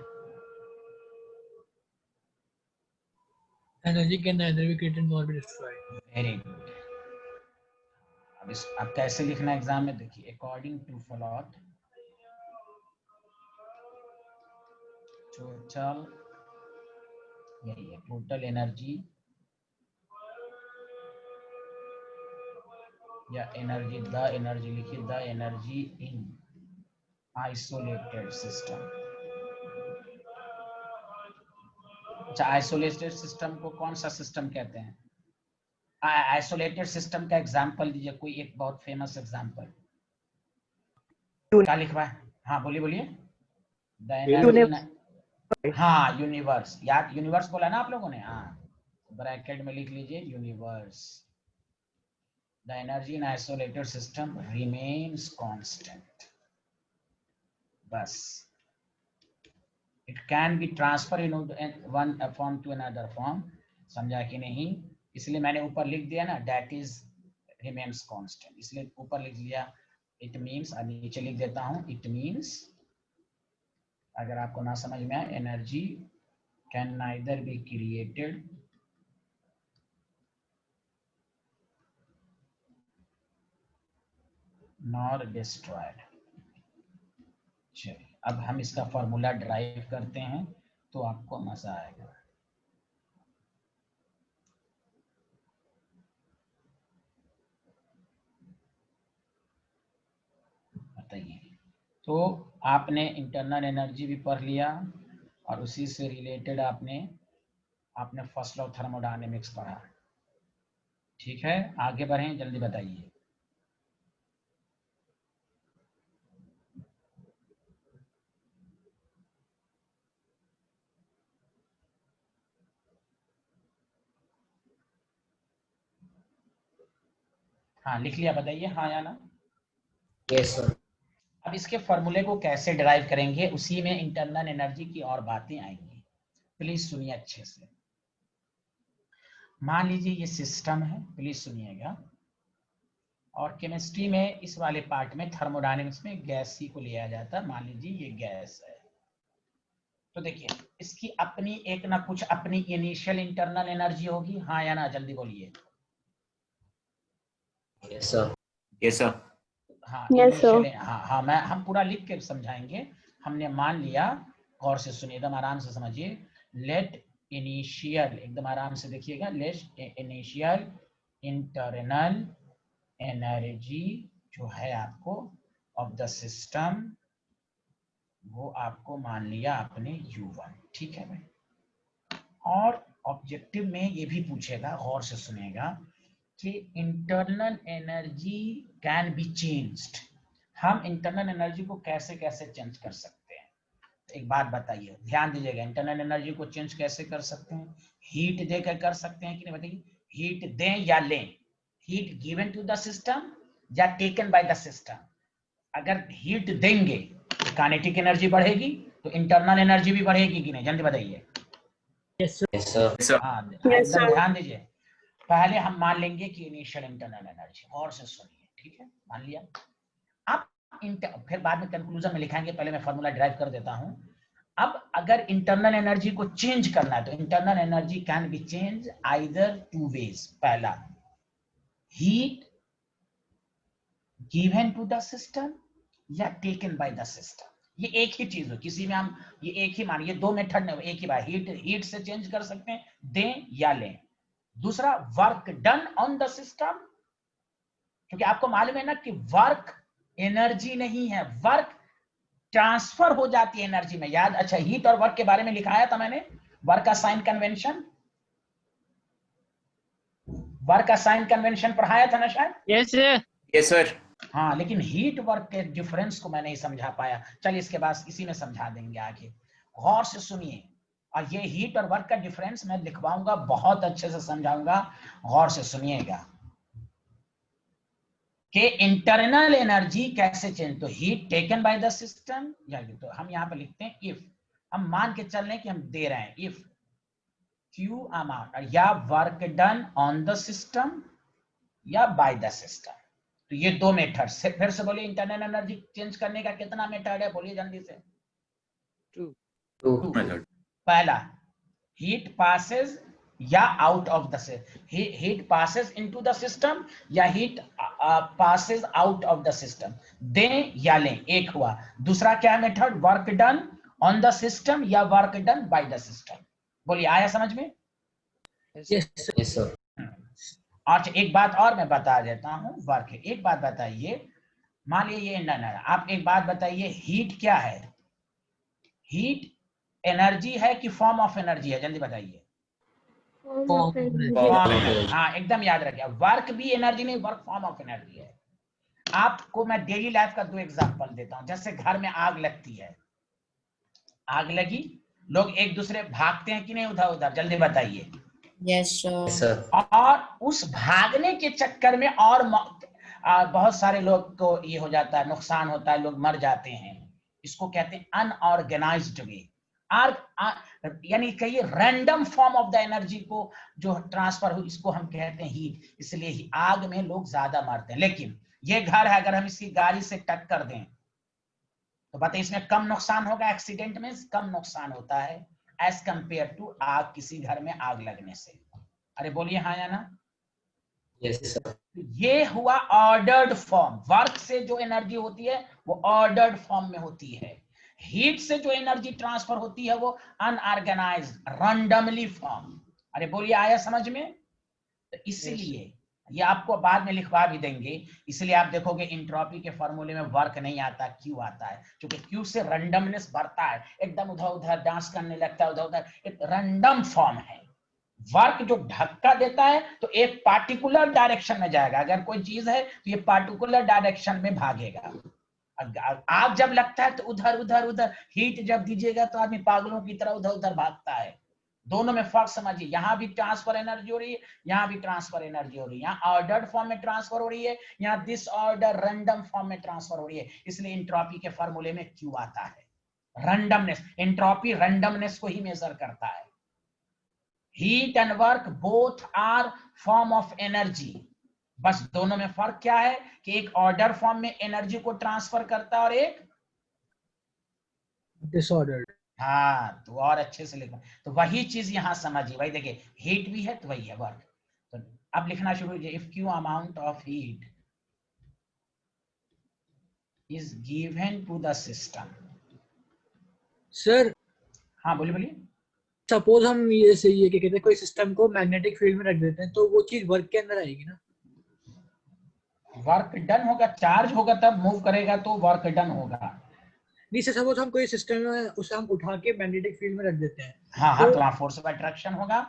Energy can neither be created nor be destroyed. Very good. अब कैसे लिखना एग्जाम में, देखिए, अकॉर्डिंग टू फ्लॉट, टोटल, यही है टोटल एनर्जी या एनर्जी, द एनर्जी लिखिए, the energy in isolated system. अच्छा, आइसोलेटेड सिस्टम को कौन सा सिस्टम कहते हैं? आइसोलेटेड सिस्टम का एग्जांपल दीजिए, कोई एक बहुत फेमस एग्जांपल। क्या लिखवा है? हाँ बोलिए बोलिए। द एनर्जी, हाँ यूनिवर्स, याद यूनिवर्स बोला ना आप लोगों ने? हाँ, ब्रैकेट में लिख लीजिए universe. The energy in isolated system remains constant. बस, it can be transfer in one form to another form. समझा कि नहीं? इसलिए मैंने ऊपर लिख दिया ना, दैट इज रिमेन्स कांस्टेंट, इसलिए ऊपर लिख दिया। इट मीन्स, अब नीचे लिख देता हूं, इट मीन्स, अगर आपको ना समझ में आए, energy can neither be created nor destroyed. चलिए अब हम इसका फॉर्मूला ड्राइव करते हैं तो आपको मजा आएगा। बताइए, तो आपने इंटरनल एनर्जी भी पढ़ लिया और उसी से रिलेटेड आपने फर्स्ट लॉ थर्मोडायनेमिक्स पढ़ा। ठीक है, आगे बढ़ें, जल्दी बताइए। हाँ लिख लिया, बताइए हाँ या ना। Yes, sir. अब इसके फॉर्मूले को कैसे डिराइव करेंगे, उसी में इंटरनल एनर्जी की और बातें आएंगी। प्लीज सुनिए अच्छे से। मान लीजिए ये सिस्टम है, प्लीज सुनिएगा, और केमिस्ट्री में इस वाले पार्ट में थर्मोडायनेमिक्स में गैस ही को लिया जाता है। मान लीजिए ये गैस है, तो देखिए इसकी अपनी एक ना कुछ अपनी इनिशियल इंटरनल एनर्जी होगी, हाँ या ना, जल्दी बोलिए। Yes, sir. Yes, sir. हाँ Yes, sir. इनिशियल, हाँ हम पूरा लिख के समझाएंगे। हमने मान लिया, गौर से सुनिए, एकदम आराम से समझिए। लेट इनिशियल, एकदम आराम से देखिएगा, लेट इनिशियल इंटरनल एनर्जी जो है आपको ऑफ द सिस्टम, वो आपको मान लिया आपने U1। ठीक है भाई। और ऑब्जेक्टिव में ये भी पूछेगा, गौर से सुनेगा, कि internal energy can be changed. हम इंटरनल एनर्जी को कैसे कैसे चेंज कर सकते हैं? तो एक बात बताइए, ध्यान दीजिएगा, इंटरनल एनर्जी को चेंज कैसे कर सकते हैं? हीट देकर कर सकते हैं कि नहीं, बताइए। हीट दें या लें? Heat given to the system या टेकन बाय द सिस्टम? अगर हीट देंगे तो काइनेटिक एनर्जी बढ़ेगी, तो इंटरनल एनर्जी भी बढ़ेगी कि नहीं, जल्दी बताइए। Yes, sir. हाँ Yes, एकदम sir. ध्यान दीजिए। पहले हम मान लेंगे कि इनिशियल इंटरनल एनर्जी, और से सुनिए, ठीक है, मान लिया। अब फिर बाद में कंक्लूजन में लिखाएंगे, पहले मैं फॉर्मूला ड्राइव कर देता हूं। अब अगर इंटरनल एनर्जी को चेंज करना है तो internal energy can be change either two ways. पहला, heat given to the system या टेकन बाय द सिस्टम। ये एक ही चीज हो, किसी में हम ये एक ही मानिए, दो मेथड नहीं, एक ही बात। हीट से चेंज कर सकते हैं, दें या लें। दूसरा, work done on the system, क्योंकि आपको मालूम है ना कि वर्क एनर्जी नहीं है, वर्क ट्रांसफर हो जाती है एनर्जी में। याद, अच्छा हीट और वर्क के बारे में लिखाया था मैंने, वर्क का साइन कन्वेंशन, वर्क का साइन कन्वेंशन पढ़ाया था ना शायद? Yes, sir. Yes, sir. हाँ, लेकिन हीट वर्क के डिफरेंस को मैं नहीं समझा पाया। चलिए इसके बाद इसी में समझा देंगे आगे। गौर से सुनिए, और ये हीट और वर्क का डिफरेंस मैं लिखवाऊंगा, बहुत अच्छे से समझाऊंगा, गौर से सुनिएगा कि इंटरनल एनर्जी कैसे चेंज। तो heat taken by the system, या तो हम यहाँ पे लिखते हैं इफ, हम मान के चल रहे हैं कि हम दे रहे हैं, इफ Q अमाउंट, या work done on the system या बाय द सिस्टम। तो ये दो मेथड से, फिर से बोलिए, इंटरनल एनर्जी चेंज करने का कितना मेथड है, बोलिए जल्दी से। Two method. पहला, हीट पासेस या out of the, heat passes into the system या heat passes out of the system, दें या लें, एक हुआ। दूसरा क्या है method, work done on the system या work done by the system. बोलिए, आया समझ में? Yes, sir. Yes, sir. अच्छा एक बात और मैं बता देता हूं, वर्क है। एक बात बताइए, मान लीजिए ये ना, आप एक बात बताइए, हीट क्या है? हीट एनर्जी है कि फॉर्म ऑफ एनर्जी है, जल्दी बताइए। Form of energy. फॉर्म, हाँ एकदम याद रखिए, वर्क भी एनर्जी नहीं, वर्क फॉर्म ऑफ एनर्जी है। आपको मैं डेली लाइफ का 2 एग्जांपल देता हूं। जैसे घर में आग लगती है, आग लगी, लोग एक दूसरे भागते हैं कि नहीं उधर उधर, जल्दी बताइए। Yes, sir. sir, और उस भागने के चक्कर में और बहुत सारे लोग को ये हो जाता है, नुकसान होता है, लोग मर जाते हैं। इसको कहते हैं अनऑर्गेनाइज्ड वे। यानी कहिए random form of the energy को जो ट्रांसफर हो, इसको हम कहते हैं हीट। इसलिए ही आग में लोग ज्यादा मरते हैं। लेकिन ये घर है, अगर हम इसकी गाड़ी से टक्कर दें तो बताइए इसमें कम नुकसान होगा, एक्सीडेंट में कम नुकसान होता है एज कंपेयर टू आग, किसी घर में आग लगने से। अरे बोलिए हाँ या ना। yes sir, ये हुआ ऑर्डर्ड फॉर्म। वर्क से जो एनर्जी होती है वो ऑर्डर्ड फॉर्म में होती है। हीट से जो एनर्जी ट्रांसफर होती है वो अनऑर्गेनाइज्ड रैंडमली फॉर्म। अरे बोलिए आया समझ में। तो इसलिए ये आपको बाद में लिखवा भी देंगे। इसलिए आप देखोगे इंट्रोपी के फॉर्मूले में वर्क नहीं आता, क्यू आता है, क्योंकि क्यू से रैंडमनेस बढ़ता है, एकदम उधर उधर डांस करने लगता है, उधर उधर, एक रैंडम फॉर्म है। वर्क जो धक्का देता है तो एक पार्टिकुलर डायरेक्शन में जाएगा, अगर कोई चीज है तो ये पार्टिकुलर डायरेक्शन में भागेगा। आग जब लगता है तो उधर उधर उधर, हीट जब दीजिएगा तो आदमी पागलों की तरह उधर उधर भागता है। दोनों में फर्क समझिए, यहां भी ट्रांसफर एनर्जी हो रही है, यहां भी ट्रांसफर एनर्जी हो रही है। यहां ऑर्डर्ड फॉर्म में ट्रांसफर हो रही है, यहां डिसऑर्डर रैंडम फॉर्म में ट्रांसफर हो रही है। इसलिए एंट्रोपी के फॉर्मूले में क्यू आता है, रैंडमनेस। एंट्रोपी रैंडमनेस को ही मेजर करता है। Heat and work both are form of energy, बस दोनों में फर्क क्या है कि एक ऑर्डर फॉर्म में एनर्जी को ट्रांसफर करता है और एक Disordered. हाँ, तो और अच्छे से लिखना। तो वही चीज यहां समझिए भाई, देखिए हीट भी है तो वही है वर्क। तो अब लिखना शुरू कीजिए। If Q amount of heat is given to the system. Sir हाँ बोलिए बोलिए। सपोज हम ये से ये क्या कहते हैं, कोई सिस्टम को मैग्नेटिक फील्ड में रख देते हैं तो वो चीज वर्क के अंदर आएगी ना। वर्क डन होगा, चार्ज होगा तब मूव करेगा तो वर्क डन होगा। नहीं सर, सपोज हम कोई सिस्टम में उसे हम उठा के मैग्नेटिक फील्ड में रख देते हैं हाँ हाँ, तो वहां फोर्स ऑफ अट्रैक्शन होगा।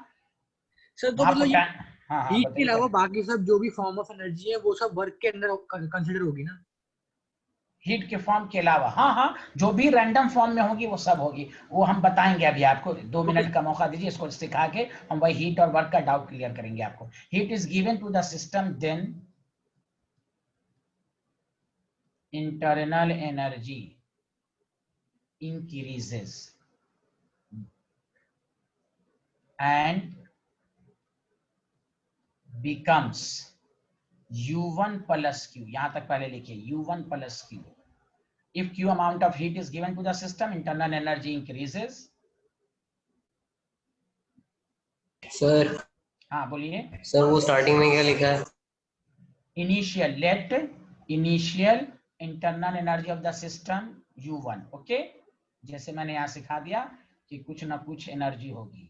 सर। तो वहां मतलब ये हाँ हाँ हीट के बताइए अलावा बताइए। बाकी सब जो भी फॉर्म ऑफ एनर्जी है वो सब वर्क के अंदर कंसीडर होगी ना। हीट के फॉर्म के अलावा हाँ हाँ, जो भी रैंडम फॉर्म में होगी वो सब होगी। वो हम बताएंगे अभी आपको, 2 मिनट का मौका दीजिए, इसको सिखा के हम वही हीट और वर्क का डाउट क्लियर करेंगे आपको। Heat is given to the system, then internal energy increases and becomes U1 plus Q। यहां तक पहले लिखिए U1 plus Q। If Q amount of heat is given to the system, internal energy increases। sir, हाँ बोलिए। sir वो starting में क्या लिखा है? Initial, let initial internal energy of the system U1। Okay, जैसे मैंने यहां सिखा दिया कि कुछ ना कुछ एनर्जी होगी।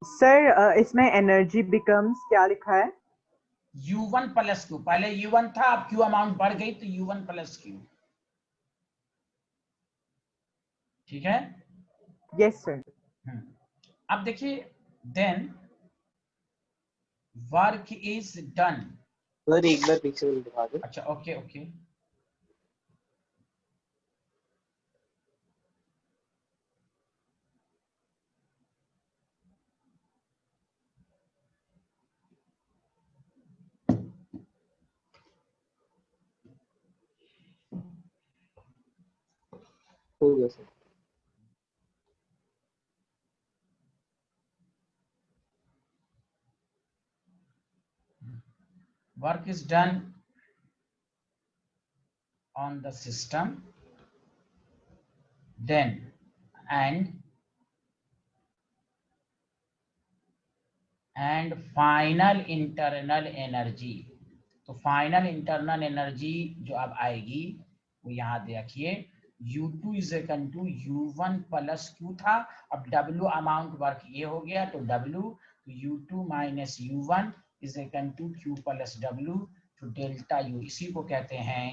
सर इसमें एनर्जी बिकम्स क्या लिखा है? U1 plus Q। पहले U1 था, अब Q अमाउंट बढ़ गई तो U1 प्लस Q। ठीक है। Yes sir. अब देखिए, then work is done. Sir एक बार पीछे दिखा दो। अच्छा ओके ओके। हो गया sir. Work is done on the system, then and and final internal energy. तो फाइनल इंटरनल एनर्जी जो अब आएगी वो यहाँ देखिए, U2 is equal to U1 plus Q था, अब W अमाउंट वर्क ये हो गया, तो W U2 minus U1 is equal to Q plus W, तो डेल्टा U। इसी को कहते हैं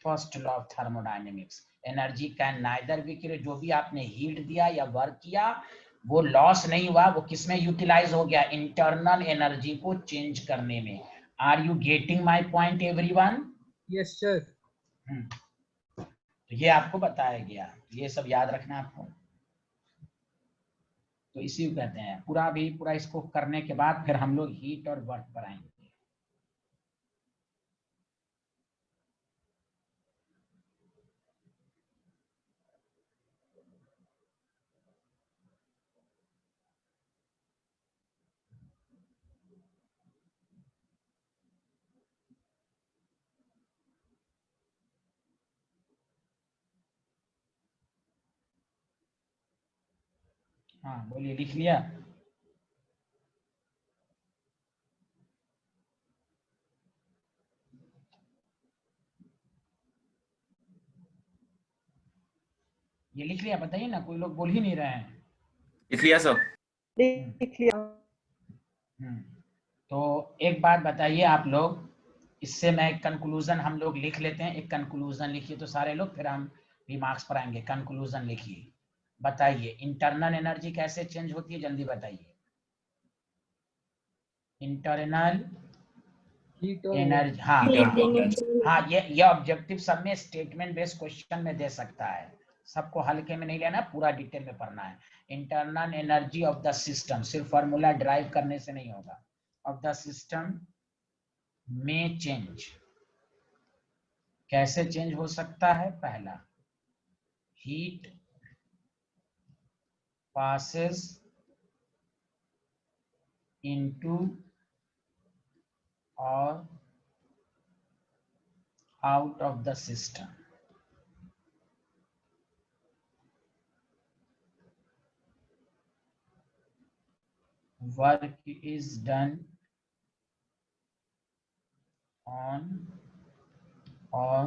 first law of thermodynamics, energy can neither be, जो भी आपने हीट दिया या वर्क किया वो लॉस नहीं हुआ, वो किसमें यूटिलाइज हो गया, इंटरनल एनर्जी को चेंज करने में। Are you getting my point everyone? Yes sir. तो ये आपको बताया गया, ये सब याद रखना आपको। तो इसी को कहते हैं, पूरा इसको करने के बाद फिर हम लोग हीट और वर्क पर आएंगे। हाँ बोलिए, लिख लिया? ये लिख लिया? बताइए ना, कोई लोग बोल ही नहीं रहे हैं। लिख लिया सर। लिख लिया। तो एक बात बताइए आप लोग, इससे मैं एक कंक्लूजन हम लोग लिख लेते हैं। एक कंक्लूजन लिखिए तो सारे लोग, फिर हम रिमार्क्स पर आएंगे। कंक्लूजन लिखिए, बताइए इंटरनल एनर्जी कैसे चेंज होती है, जल्दी बताइए। इंटरनल एनर्जी, हाँ ये ऑब्जेक्टिव सब में स्टेटमेंट बेस्ड क्वेश्चन में दे सकता है, सबको हल्के में नहीं लेना, पूरा डिटेल में पढ़ना है। Internal energy of the system, सिर्फ फॉर्मूला ड्राइव करने से नहीं होगा, ऑफ द सिस्टम में चेंज। कैसे चेंज हो सकता है? पहला, heat passes into or out of the system. Work is done on or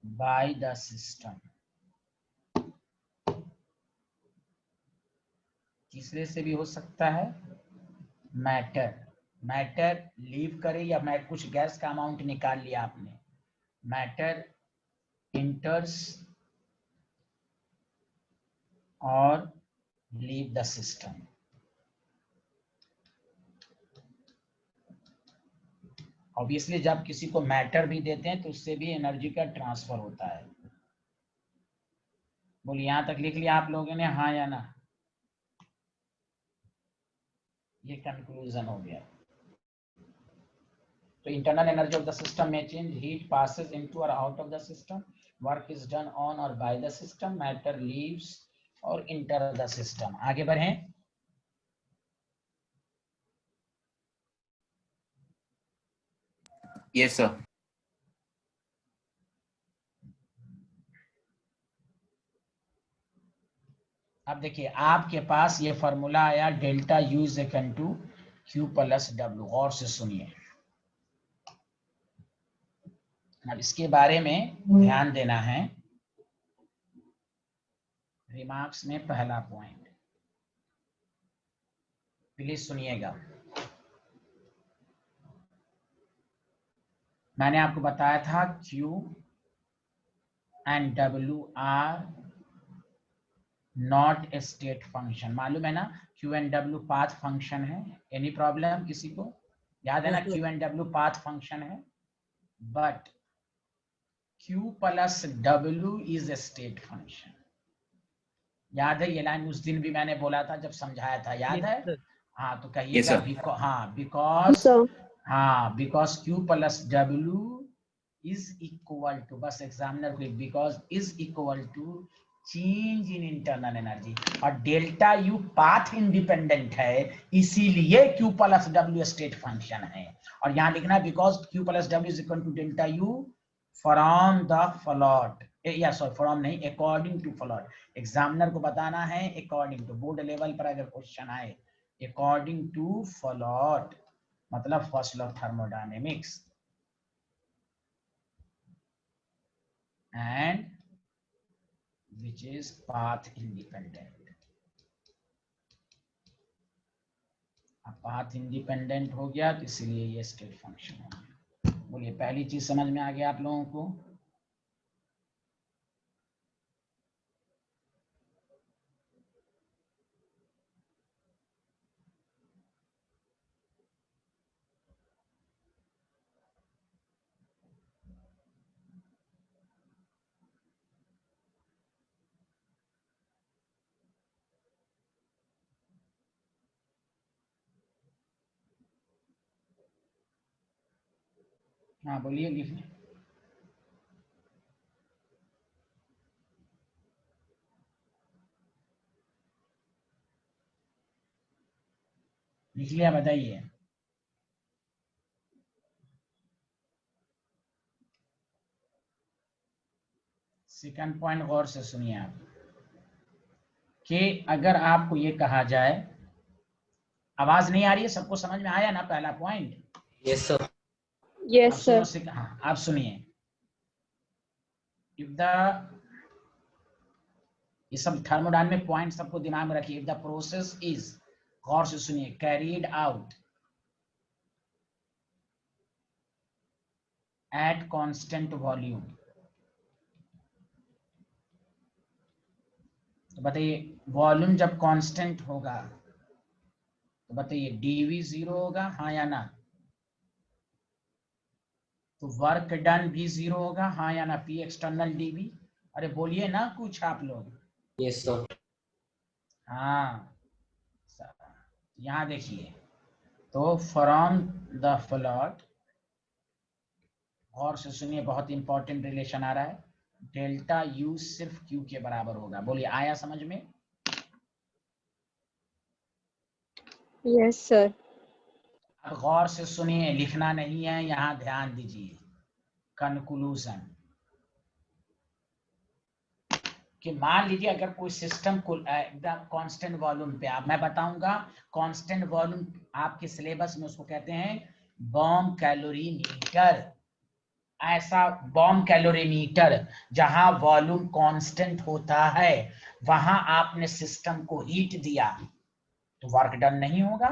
by the system. तीसरे से भी हो सकता है, मैटर लीव करे, या मैं कुछ गैस का अमाउंट निकाल लिया आपने, मैटर इंटर्स और लीव द सिस्टम। ऑब्वियसली जब किसी को मैटर भी देते हैं तो उससे भी एनर्जी का ट्रांसफर होता है। बोलिए, यहां तक लिख लिया आप लोगों ने, हाँ या ना? ये कंक्लूजन हो गया। तो internal energy of the system में चेंज, हीट पासेस इनटू और out of the system, work is done on और by the system, matter leaves और इंटर द सिस्टम। आगे बढ़ें। Yes sir. अब देखिए, आपके पास ये फॉर्मूला आया, delta U is equal to Q plus W. और से सुनिए, अब इसके बारे में ध्यान देना है। रिमार्क्स में पहला पॉइंट प्लीज सुनिएगा। मैंने आपको बताया था Q and W are not a state function, मालूम है ना? Q and W path function है। एनी प्रॉब्लम किसी को? याद है ना, Q and W path function है, but Q plus W is a state function. याद है ये लाइन? उस दिन भी मैंने बोला था जब समझाया था, याद है? हाँ तो कहिएगा, because Q plus W is equal to, बस एग्जामिनर को, because is equal to change in internal energy, और डेल्टा यू पाथ इंडिपेंडेंट है, इसीलिए Q plus W state function है। और यहाँ लिखना है because Q plus W is equal to delta U from the float, या सॉरी फ्रॉम नहीं, अकॉर्डिंग टू फ्लोट। एग्जामिनर को बताना है अकॉर्डिंग टू। बोर्ड लेवल पर अगर क्वेश्चन आए according to Fallot, मतलब first law thermodynamics, and which is path independent. अब पाथ इंडिपेंडेंट हो गया तो इसलिए ये स्टेट फंक्शन हो गया। बोलिए पहली चीज समझ में आ गया आप लोगों को? हाँ बोलिए, लिखिए। लिख लिया, बताइए। सेकंड पॉइंट गौर से सुनिए आप, कि अगर आपको ये कहा जाए, आवाज नहीं आ रही है, सबको समझ में आया ना पहला पॉइंट? Yes, sir. Yes, आप sir. सुनो, हाँ आप सुनिए। इफ द, ये सब थर्मोडायनामिक पॉइंट सबको दिमाग में रखिए। इफ द प्रोसेस इज, गौर से सुनिए, carried out at constant volume, तो बताइए वॉल्यूम जब कांस्टेंट होगा तो बताइए डीवी 0 होगा, हाँ या ना? तो वर्क डन भी 0 होगा, हाँ या ना? पी एक्सटर्नल डीवी, अरे बोलिए ना कुछ आप लोग। Yes, sir. हाँ, यहाँ देखिए, तो फ्रॉम द फ्लॉट, और से सुनिए, बहुत इंपॉर्टेंट रिलेशन आ रहा है, डेल्टा यू सिर्फ क्यू के बराबर होगा। बोलिए आया समझ में? Yes, sir. अब गौर से सुनिए, लिखना नहीं है, यहाँ ध्यान दीजिए। कंक्लूजन, कि मान लीजिए अगर कोई सिस्टम को एकदम कांस्टेंट वॉल्यूम पे, आप, मैं बताऊंगा कांस्टेंट वॉल्यूम आपके सिलेबस में उसको कहते हैं बॉम्ब कैलोरीमीटर। ऐसा बॉम्ब कैलोरीमीटर जहां वॉल्यूम कांस्टेंट होता है, वहां आपने सिस्टम को हीट दिया तो वर्क डन नहीं होगा।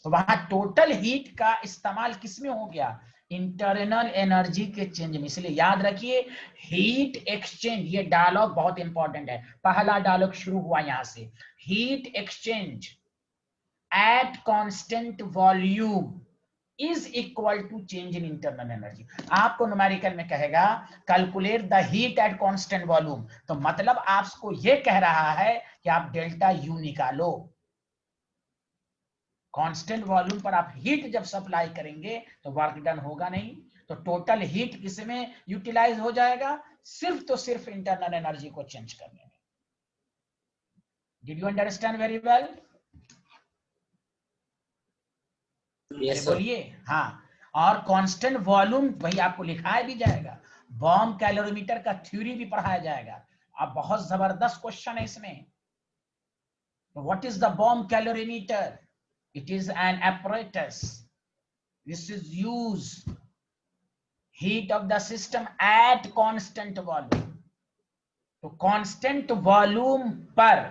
तो वहां टोटल हीट का इस्तेमाल किसमें हो गया? इंटरनल एनर्जी के चेंज में। इसलिए याद रखिए, हीट एक्सचेंज, ये डायलॉग बहुत इंपॉर्टेंट है, पहला डायलॉग शुरू हुआ यहां से। Heat exchange at constant volume is equal to change in internal energy. आपको न्यूमेरिकल में कहेगा calculate the heat at constant volume, तो मतलब आपको यह कह रहा है कि आप डेल्टा यू निकालो। कांस्टेंट वॉल्यूम पर आप हीट जब सप्लाई करेंगे तो वर्क डन होगा नहीं, तो टोटल हीट किसमें यूटिलाइज हो जाएगा? सिर्फ तो सिर्फ इंटरनल एनर्जी को चेंज करने में। Did you understand very well? Yes, sir. बोलिए। हाँ, और कांस्टेंट वॉल्यूम वही आपको लिखाया भी जाएगा, बॉम्ब कैलोरीमीटर का थ्योरी भी पढ़ाया जाएगा। अब बहुत जबरदस्त क्वेश्चन है इसमें। What is the bomb calorimeter? It is an apparatus. This is used heat of the system at constant volume. तो कांस्टेंट वॉल्यूम पर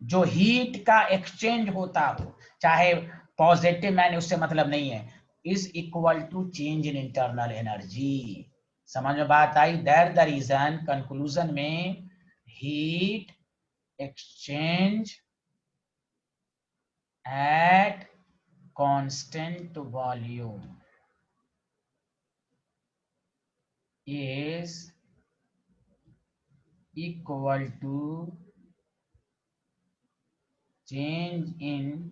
जो हीट का एक्सचेंज होता हो, चाहे पॉजिटिव, मैंने उससे मतलब नहीं है, is equal to change in internal energy. समझ में बात आई? दैट द रीजन कंक्लूजन में heat exchange at constant volume is equal to change in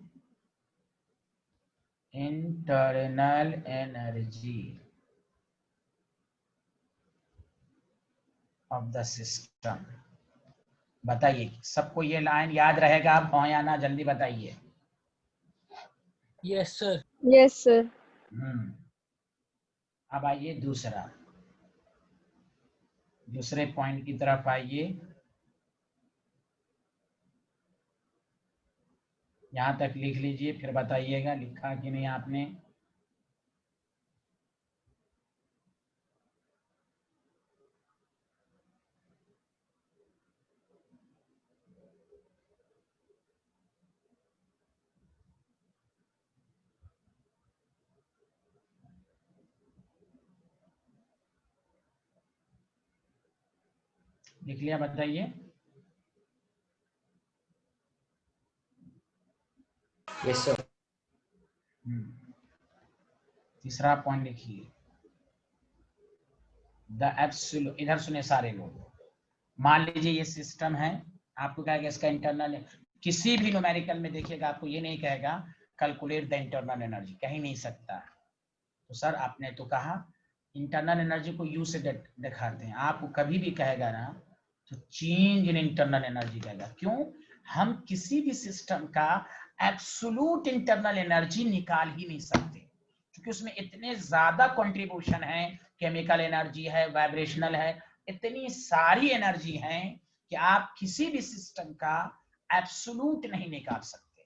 internal energy of the system। बताइए सबको ये लाइन याद रहेगा? आप हाँ या ना जल्दी बताइए। Yes sir. Yes, sir. अब आइए दूसरे पॉइंट की तरफ आइए। यहाँ तक लिख लीजिए, फिर बताइएगा लिखा कि नहीं आपने। लिख लिया, बताइए। Yes, sir. तीसरा पॉइंट लिखिए, द एब्सोल्यूट। इधर सुने सारे लोग, मान लीजिए ये सिस्टम है, आपको कहेगा इसका इंटरनल, किसी भी न्यूमेरिकल में देखिएगा आपको ये नहीं कहेगा कैलकुलेट द इंटरनल एनर्जी, कहीं नहीं सकता। तो सर आपने तो कहा इंटरनल एनर्जी को यू से दिखाते हैं, आपको कभी भी कहेगा ना तो चेंज इन इंटरनल एनर्जी कहेगा। क्यों? हम किसी भी सिस्टम का एब्सोल्यूट इंटरनल एनर्जी निकाल ही नहीं सकते, क्योंकि उसमें इतने ज्यादा कंट्रीब्यूशन है, केमिकल एनर्जी है, वाइब्रेशनल है, इतनी सारी एनर्जी है कि आप किसी भी सिस्टम का एब्सोल्यूट नहीं निकाल सकते।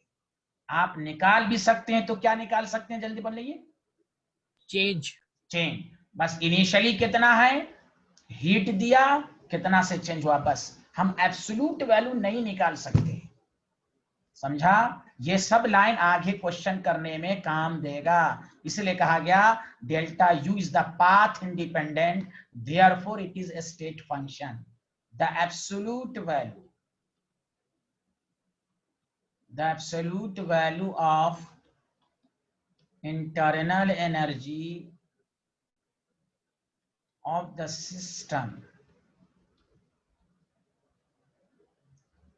आप निकाल भी सकते हैं तो क्या निकाल सकते हैं, जल्दी बोल लीजिए। चेंज। बस इनिशियली कितना है, हीट दिया, कितना से चेंज हुआ, बस हम एब्सोल्यूट वैल्यू नहीं निकाल सकते। समझा? ये सब लाइन आगे क्वेश्चन करने में काम देगा, इसलिए कहा गया delta U is the path independent, therefore it is a state function. The absolute value of internal energy of the system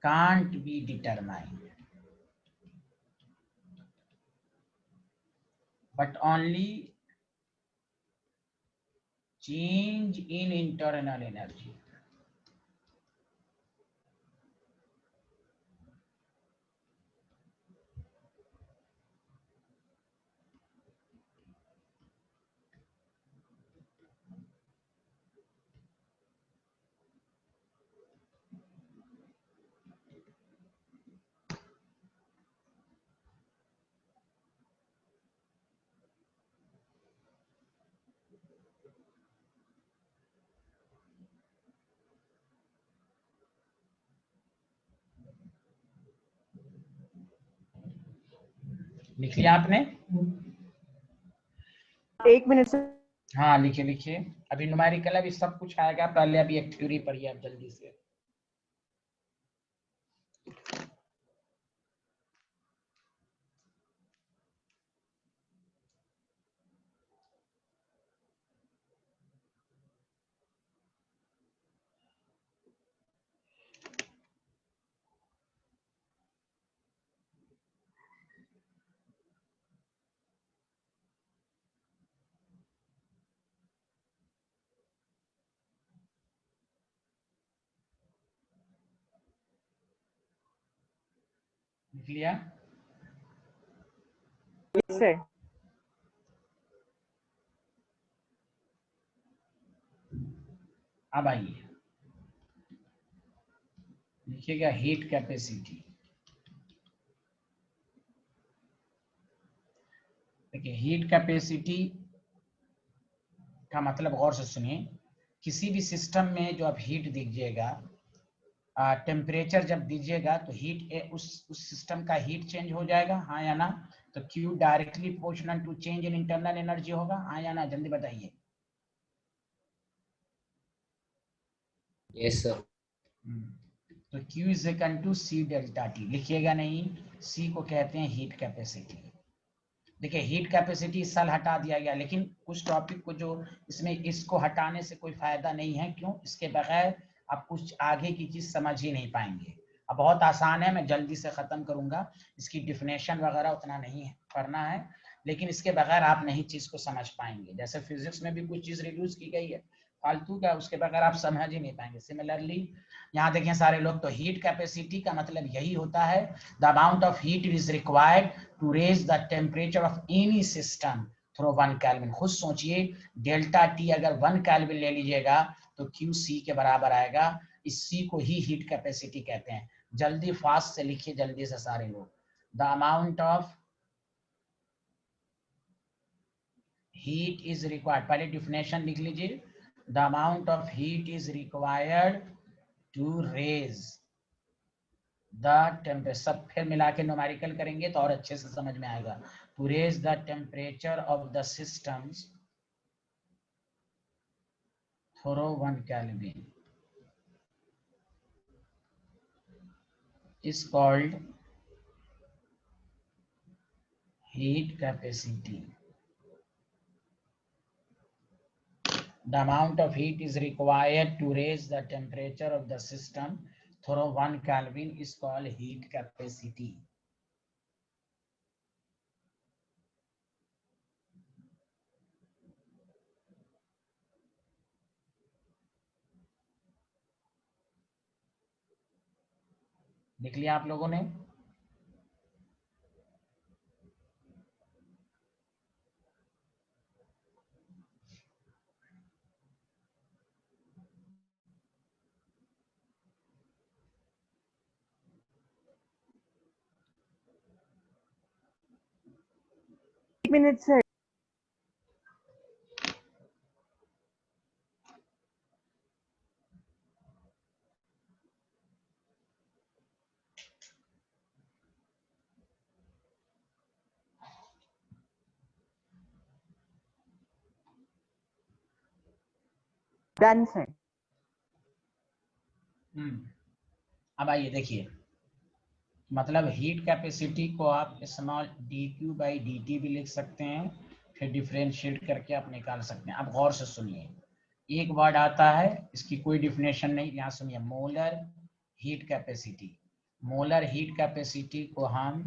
can't be determined, but only change in internal energy. लिख लिया आपने? 1 मिनट से। हाँ लिखिए लिखिए, अभी numerical अभी सब कुछ आएगा, पहले अभी एक थ्योरी पढ़िए आप जल्दी से। लिख लिया? से अब आइए लिखिएगा हीट कैपेसिटी। देखिए हीट कैपेसिटी का मतलब गौर से सुनिए, किसी भी सिस्टम में जो आप हीट दीजिएगा, टेम्परेचर जब दीजिएगा तो हीट उस सिस्टम का हीट चेंज हो जाएगा, हाँ या ना? तो Q directly proportional to change in internal energy होगा, हाँ या ना? जल्दी बताइए। Yes, sir. तो Q is equal to C delta T, लिखिएगा नहीं, C को कहते हैं हीट कैपेसिटी। देखिए हीट कैपेसिटी इस साल हटा दिया गया, लेकिन कुछ टॉपिक को जो इसमें इसको हटाने से कोई फायदा नहीं है। क्यों? इसके बगैर आप कुछ आगे की चीज समझ ही नहीं पाएंगे। अब बहुत आसान है, मैं जल्दी से खत्म करूंगा, इसकी डिफिनेशन वगैरह उतना नहीं है करना है, लेकिन इसके बगैर आप नहीं चीज को समझ पाएंगे। जैसे फिजिक्स में भी कुछ चीज रिड्यूस की गई है फालतू का, उसके बगैर आप समझ ही नहीं पाएंगे। सिमिलरली यहाँ देखें सारे लोग, तो हीट कैपेसिटी का मतलब यही होता है, the amount of heat is required to raise the temperature of any system through 1 kelvin. खुद सोचिए, डेल्टा टी अगर 1 केल्विन ले लीजिएगा तो क्यू सी के बराबर आएगा। इस सी को ही हीट कैपेसिटी कहते हैं। जल्दी फास्ट से लिखिए, जल्दी से सारे लोग। The amount of heat is required, पहले डिफिनेशन लिख लीजिए, the amount of heat is required to raise the temperature, सब फिर मिला के न्यूमेरिकल करेंगे तो और अच्छे से समझ में आएगा, to raise the temperature of the systems through 1 Kelvin is called heat capacity. The amount of heat is required to raise the temperature of the system through 1 Kelvin is called heat capacity. देख लिया आप लोगों ने? Minute से done से। अब आइए देखिए, मतलब हीट कैपेसिटी को आप स्मॉल dq बाई dt भी लिख सकते हैं, फिर डिफरेंशिएट करके आप निकाल सकते हैं। अब गौर से सुनिए, एक वर्ड आता है, इसकी कोई डिफिनेशन नहीं, यहाँ सुनिए, molar heat capacity. Molar heat capacity को हम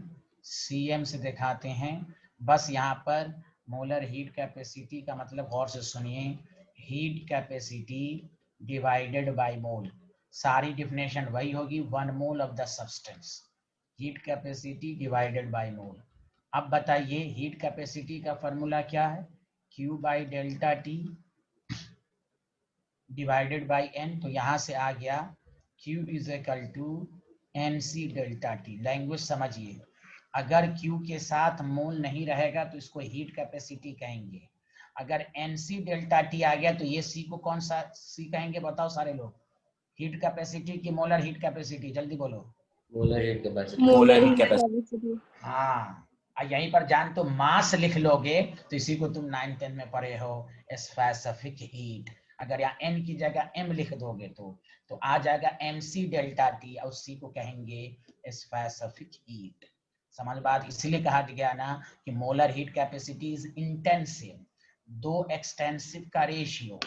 cm से दिखाते हैं। बस यहाँ पर मोलर हीट कैपेसिटी का मतलब गौर से सुनिए, heat capacity divided by mole, सारी डिफिनेशन वही होगी, 1 mole of the substance, heat capacity divided by mole. अब बताइए हीट कैपेसिटी का फॉर्मूला क्या है, Q by delta T divided by n, तो यहाँ से आ गया Q is equal to NC delta T. Language समझिए, अगर Q के साथ मोल नहीं रहेगा तो इसको हीट कैपेसिटी कहेंगे, अगर NC डेल्टा टी आ गया तो ये C को कौन सा C कहेंगे, बताओ सारे लोग, हीट कैपेसिटी की मोलर हीट कैपेसिटी, जल्दी बोलो। Molar heat capacity. Molar heat capacity. हाँ, यहीं पर जान तो मास लिख लोगे तो इसी को तुम 9th-10th में पढ़े हो, स्पेसिफिक हीट। अगर यहाँ n की जगह m लिख दोगे तो आ जाएगा mc डेल्टा टी, और उसी को कहेंगे स्पेसिफिक हीट। समझ बात? इसलिए कहा गया ना कि molar heat capacity is intensive, दो एक्सटेंसिव का रेशियो,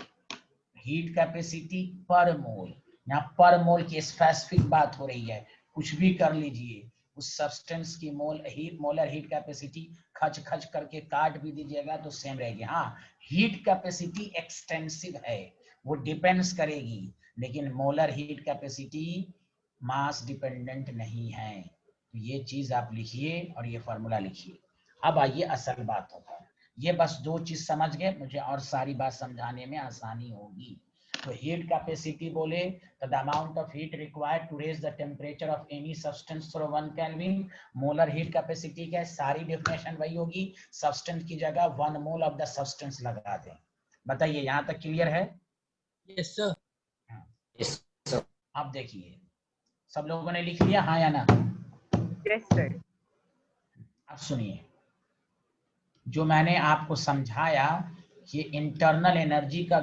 हीट कैपेसिटी पर मोल, यहाँ पर मोल की स्पेसिफिक बात हो रही है, कुछ भी कर लीजिए, उस सब्सटेंस की मोलर हीट कैपेसिटी खच खच करके काट भी दीजिएगा तो सेम रहेगी। हाँ, हीट कैपेसिटी एक्सटेंसिव है, वो डिपेंड्स करेगी, लेकिन molar heat capacity mass dependent नहीं है। तो ये चीज आप लिखिए और ये फॉर्मूला लिखिए। अब आइए असल बात होता है, ये बस दो चीज समझ गए, मुझे और सारी बात समझाने में आसानी होगी। तो हीट कैपेसिटी बोले तो the amount of heat required to raise the temperature of any substance through 1 Kelvin। Molar heat capacity क्या है, सारी डेफिनेशन वही होगी, सब्सटेंस की जगह 1 मोल ऑफ द सब्सटेंस लगा दें। बताइए यहाँ तक क्लियर है? Yes sir. Yes sir. अब देखिए, सब लोगों ने लिख लिया, हाँ या ना? Yes sir. अब सुनिए, जो मैंने आपको समझाया, ये इंटरनल एनर्जी का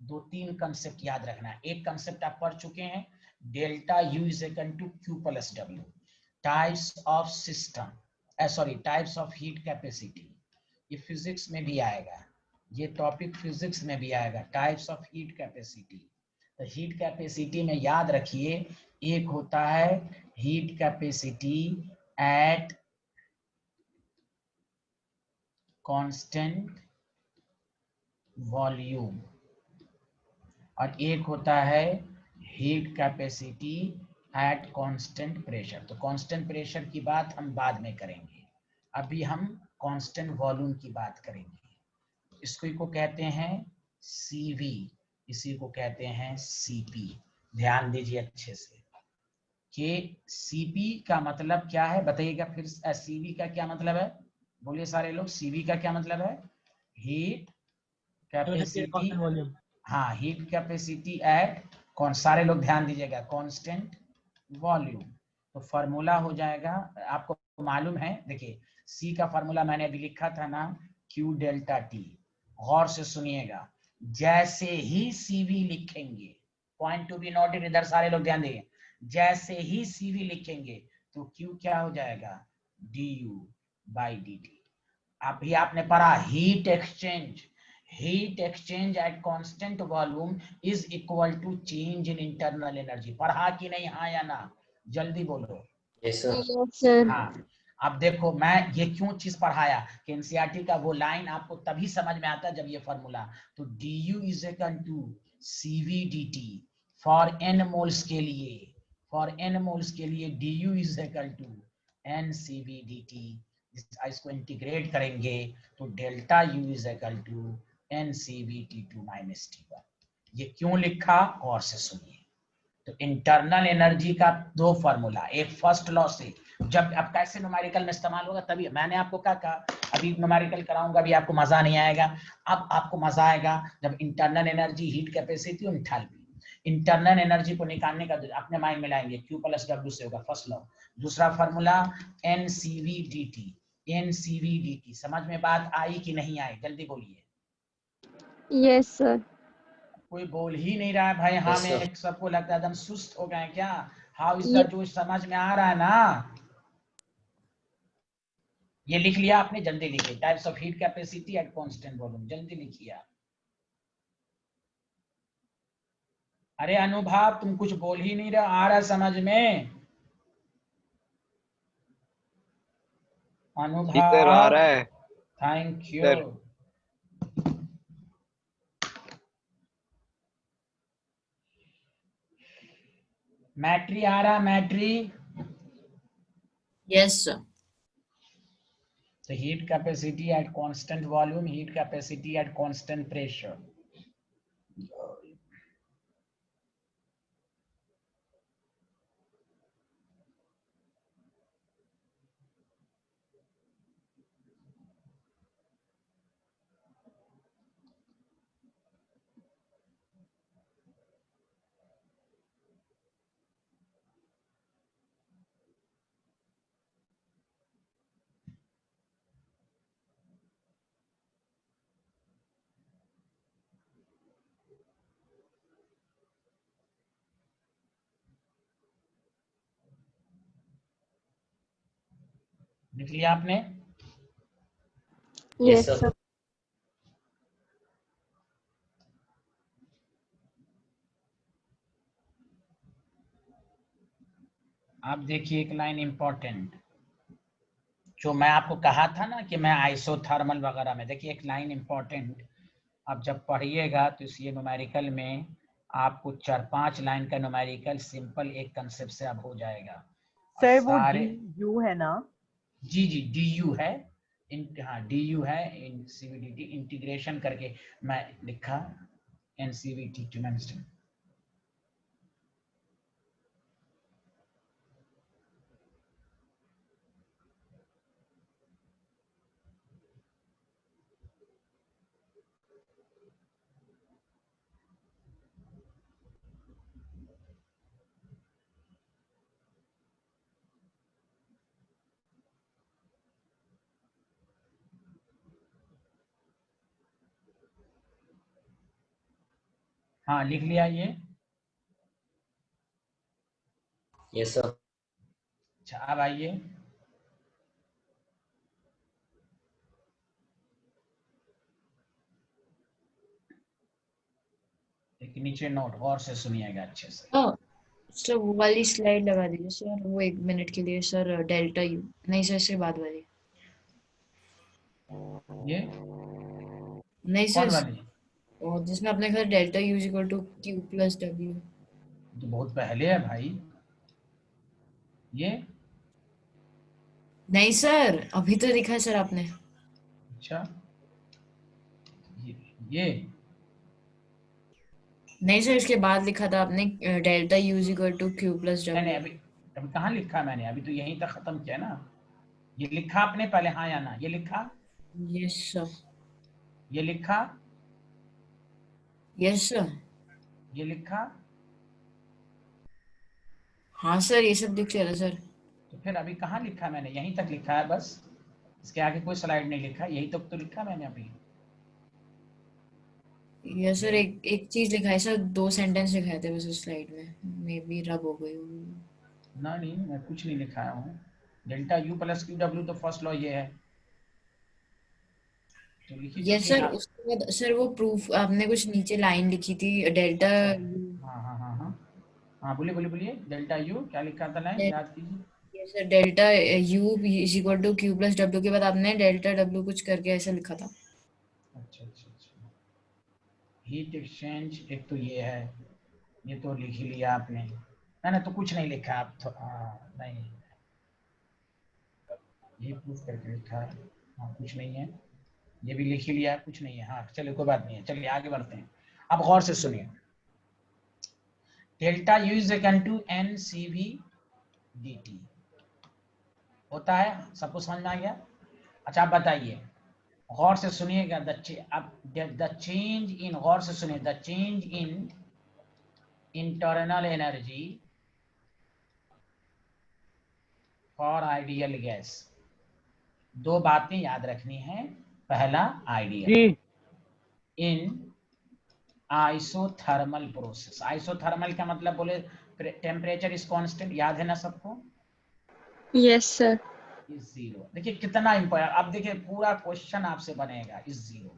2-3 कंसेप्ट याद रखना है। एक कंसेप्ट आप पढ़ चुके हैं, delta U is equal to Q plus W, types of system, sorry types of heat capacity, ये फिजिक्स में भी आएगा, ये टॉपिक फिजिक्स में भी आएगा, टाइप्स ऑफ हीट कैपेसिटी। तो हीट कैपेसिटी में याद रखिए, एक होता है heat capacity at constant volume, और एक होता है heat capacity at constant pressure. तो कांस्टेंट प्रेशर की बात हम बाद में करेंगे, अभी हम कांस्टेंट वॉल्यूम की बात करेंगे। इसको को कहते हैं CV, इसी को कहते हैं CP। ध्यान दीजिए अच्छे से, कि सीपी का मतलब क्या है बताइएगा फिर। सीवी का क्या मतलब है, बोलिए सारे लोग, सीवी का क्या मतलब है? Heat capacity. वॉल्यूम। हाँ, हीट कैपेसिटी एट कौन, सारे लोग ध्यान दीजिएगा, कांस्टेंट वॉल्यूम। तो फॉर्मूला हो जाएगा, आपको मालूम है, देखिए सी का फॉर्मूला मैंने अभी लिखा था ना, क्यू डेल्टा टी। गौर से सुनिएगा, जैसे ही सीवी लिखेंगे, पॉइंट टू बी नोटेड, इधर सारे लोग ध्यान देंगे, जैसे ही सीवी लिखेंगे तो क्यू क्या हो जाएगा, D U by D T. अभी आपने पढ़ा heat exchange, heat exchange at constant volume is equal to change in internal energy. पढ़ा कि नहीं, हाँ या ना, जल्दी बोलो। Yes, sir. Yes, sir. हाँ, अब देखो मैं ये क्यों चीज पढ़ाया कि एनसीईआरटी का वो लाइन आपको तभी समझ में आता है जब ये फॉर्मूला, तो D U is equal to CV D T for N moles के लिए, फॉर एन मोल्स के लिए D U is equal to N C V D T. इसको इंटीग्रेट करेंगे तो delta U is equal to N C V T two minus T one. ये क्यों लिखा और से सुनिए। तो इंटरनल एनर्जी का दो फॉर्मूला, एक फर्स्ट लॉ से, जब अब कैसे न्यूमेरिकल में इस्तेमाल होगा तभी मैंने आपको क्या कहा, अभी न्यूमेरिकल कराऊंगा, अभी आपको मजा नहीं आएगा। अब आपको मजा आएगा जब इंटरनल एनर्जी, हीट कैपेसिटी और एंथैल्पी, इंटरनल एनर्जी को निकालने का अपने माइंड में लाएंगे, क्यू प्लस डब्ल्यू से होगा फर्स्ट लॉ। दूसरा formula N C V D T, N C V D T. समझ में बात आई कि नहीं आई, जल्दी बोलिए। Yes, sir. कोई बोल ही नहीं रहा है भाई, हाँ Yes, sir. में सबको लगता है एकदम सुस्त हो गए क्या? हाउ इज Ye- दैट, जो समझ में आ रहा है ना, ये लिख लिया आपने, जल्दी लिखिए, types of heat capacity at constant volume, जल्दी लिखिए। अरे अनुभव, तुम कुछ बोल ही नहीं रहा, आ रहा है समझ में? जी सर, आ अनुभव, रहा है थैंक यू। सर। मैट्री आ रहा, मैट्री? Yes, sir. तो heat capacity at constant volume, heat capacity at constant pressure. लिख लिया आपने? Yes, Yes, sir. sir. अब देखिए एक लाइन इंपॉर्टेंट, जो मैं आपको कहा था ना कि मैं आइसोथर्मल वगैरह में, देखिए एक लाइन इंपॉर्टेंट, अब जब पढ़िएगा तो इस ये न्यूमेरिकल में आपको 4-5 लाइन का न्यूमेरिकल सिंपल एक कंसेप्ट से अब हो जाएगा। और सर वो सारे, डी यू है ना? जी जी डी यू है, हाँ डी यू है, इन सीवीडीटी इंटीग्रेशन करके मैं लिखा एनसीवीटी टू मैंने। हाँ लिख लिया ये। Yes, sir. अच्छा अब आइए, एक नीचे नोट और से सुनिएगा अच्छे से। Oh, सर वो वाली स्लाइड लगा दीजिए सर, वो 1 मिनट के लिए सर, डेल्टा यू नहीं सर, इसके बाद वाली ये नहीं कौन सर, वाली? और जिसमें आपने कहा delta U is equal to Q plus W. तो बहुत पहले है भाई ये। नहीं सर, अभी तो लिखा है सर आपने। अच्छा ये नहीं सर, इसके बाद लिखा था आपने delta U is equal to Q plus नहीं नहीं, डब्ल्यू। अभी अभी कहाँ लिखा मैंने, अभी तो यहीं तक खत्म किया ना। ये लिखा आपने पहले, हाँ या ना? ये लिखा, यस सर, ये लिखा, यस सर, ये लिखा। हाँ सर ये सब दिख रहा सर। तो फिर अभी कहाँ लिखा मैंने? यहीं तक लिखा है बस, इसके आगे कोई स्लाइड नहीं लिखा, यही तक तो लिखा मैंने अभी। यस सर, एक चीज लिखा है सर, 2 सेंटेंस लिखाए थे बस उस स्लाइड में, मे बी रब हो गई होगी। ना नहीं, मैं कुछ नहीं लिखाया हूँ। Delta U plus Q W तो फर्स्ट लॉ ये है, तो लिखी यस चुकी है सर, आप। उसके बाद सर वो प्रूफ आपने कुछ नीचे लाइन लिखी थी, डेल्टा हाँ हाँ हाँ हाँ हाँ, बोलिए बोलिए बोलिए। डेल्टा यू क्या लिखा था लाइन, याद कीजिए। Yes sir, delta U is equal to Q plus W के बाद आपने डेल्टा डब्ल्यू कुछ करके ऐसा लिखा था। अच्छा अच्छा अच्छा, हीट एक्सचेंज एक तो ये है, ये तो लिख ही लिया आपने। मैंने तो कुछ नहीं लिखा, आप तो नहीं, ये प्रूफ करके लिखा है। हाँ कुछ नहीं है, ये भी लिख ही लिया, कुछ नहीं है। हाँ चलिए कोई बात नहीं है, चलिए आगे बढ़ते हैं। अब गौर से सुनिए, delta U is equal to N C V D T होता है, सबको समझ में आ गया? अच्छा आप बताइए, गौर से सुनिएगा, द चेंज इन, गौर से सुनिए, the change in internal energy for ideal gas. दो बातें याद रखनी है। पहला, ideal in isothermal process. Isothermal का मतलब बोले टेम्परेचर इज कांस्टेंट, याद है ना सबको? Yes, sir. Is zero. देखिए कितना इंपॉर्टेंट, अब देखिए पूरा क्वेश्चन आपसे बनेगा इज जीरो।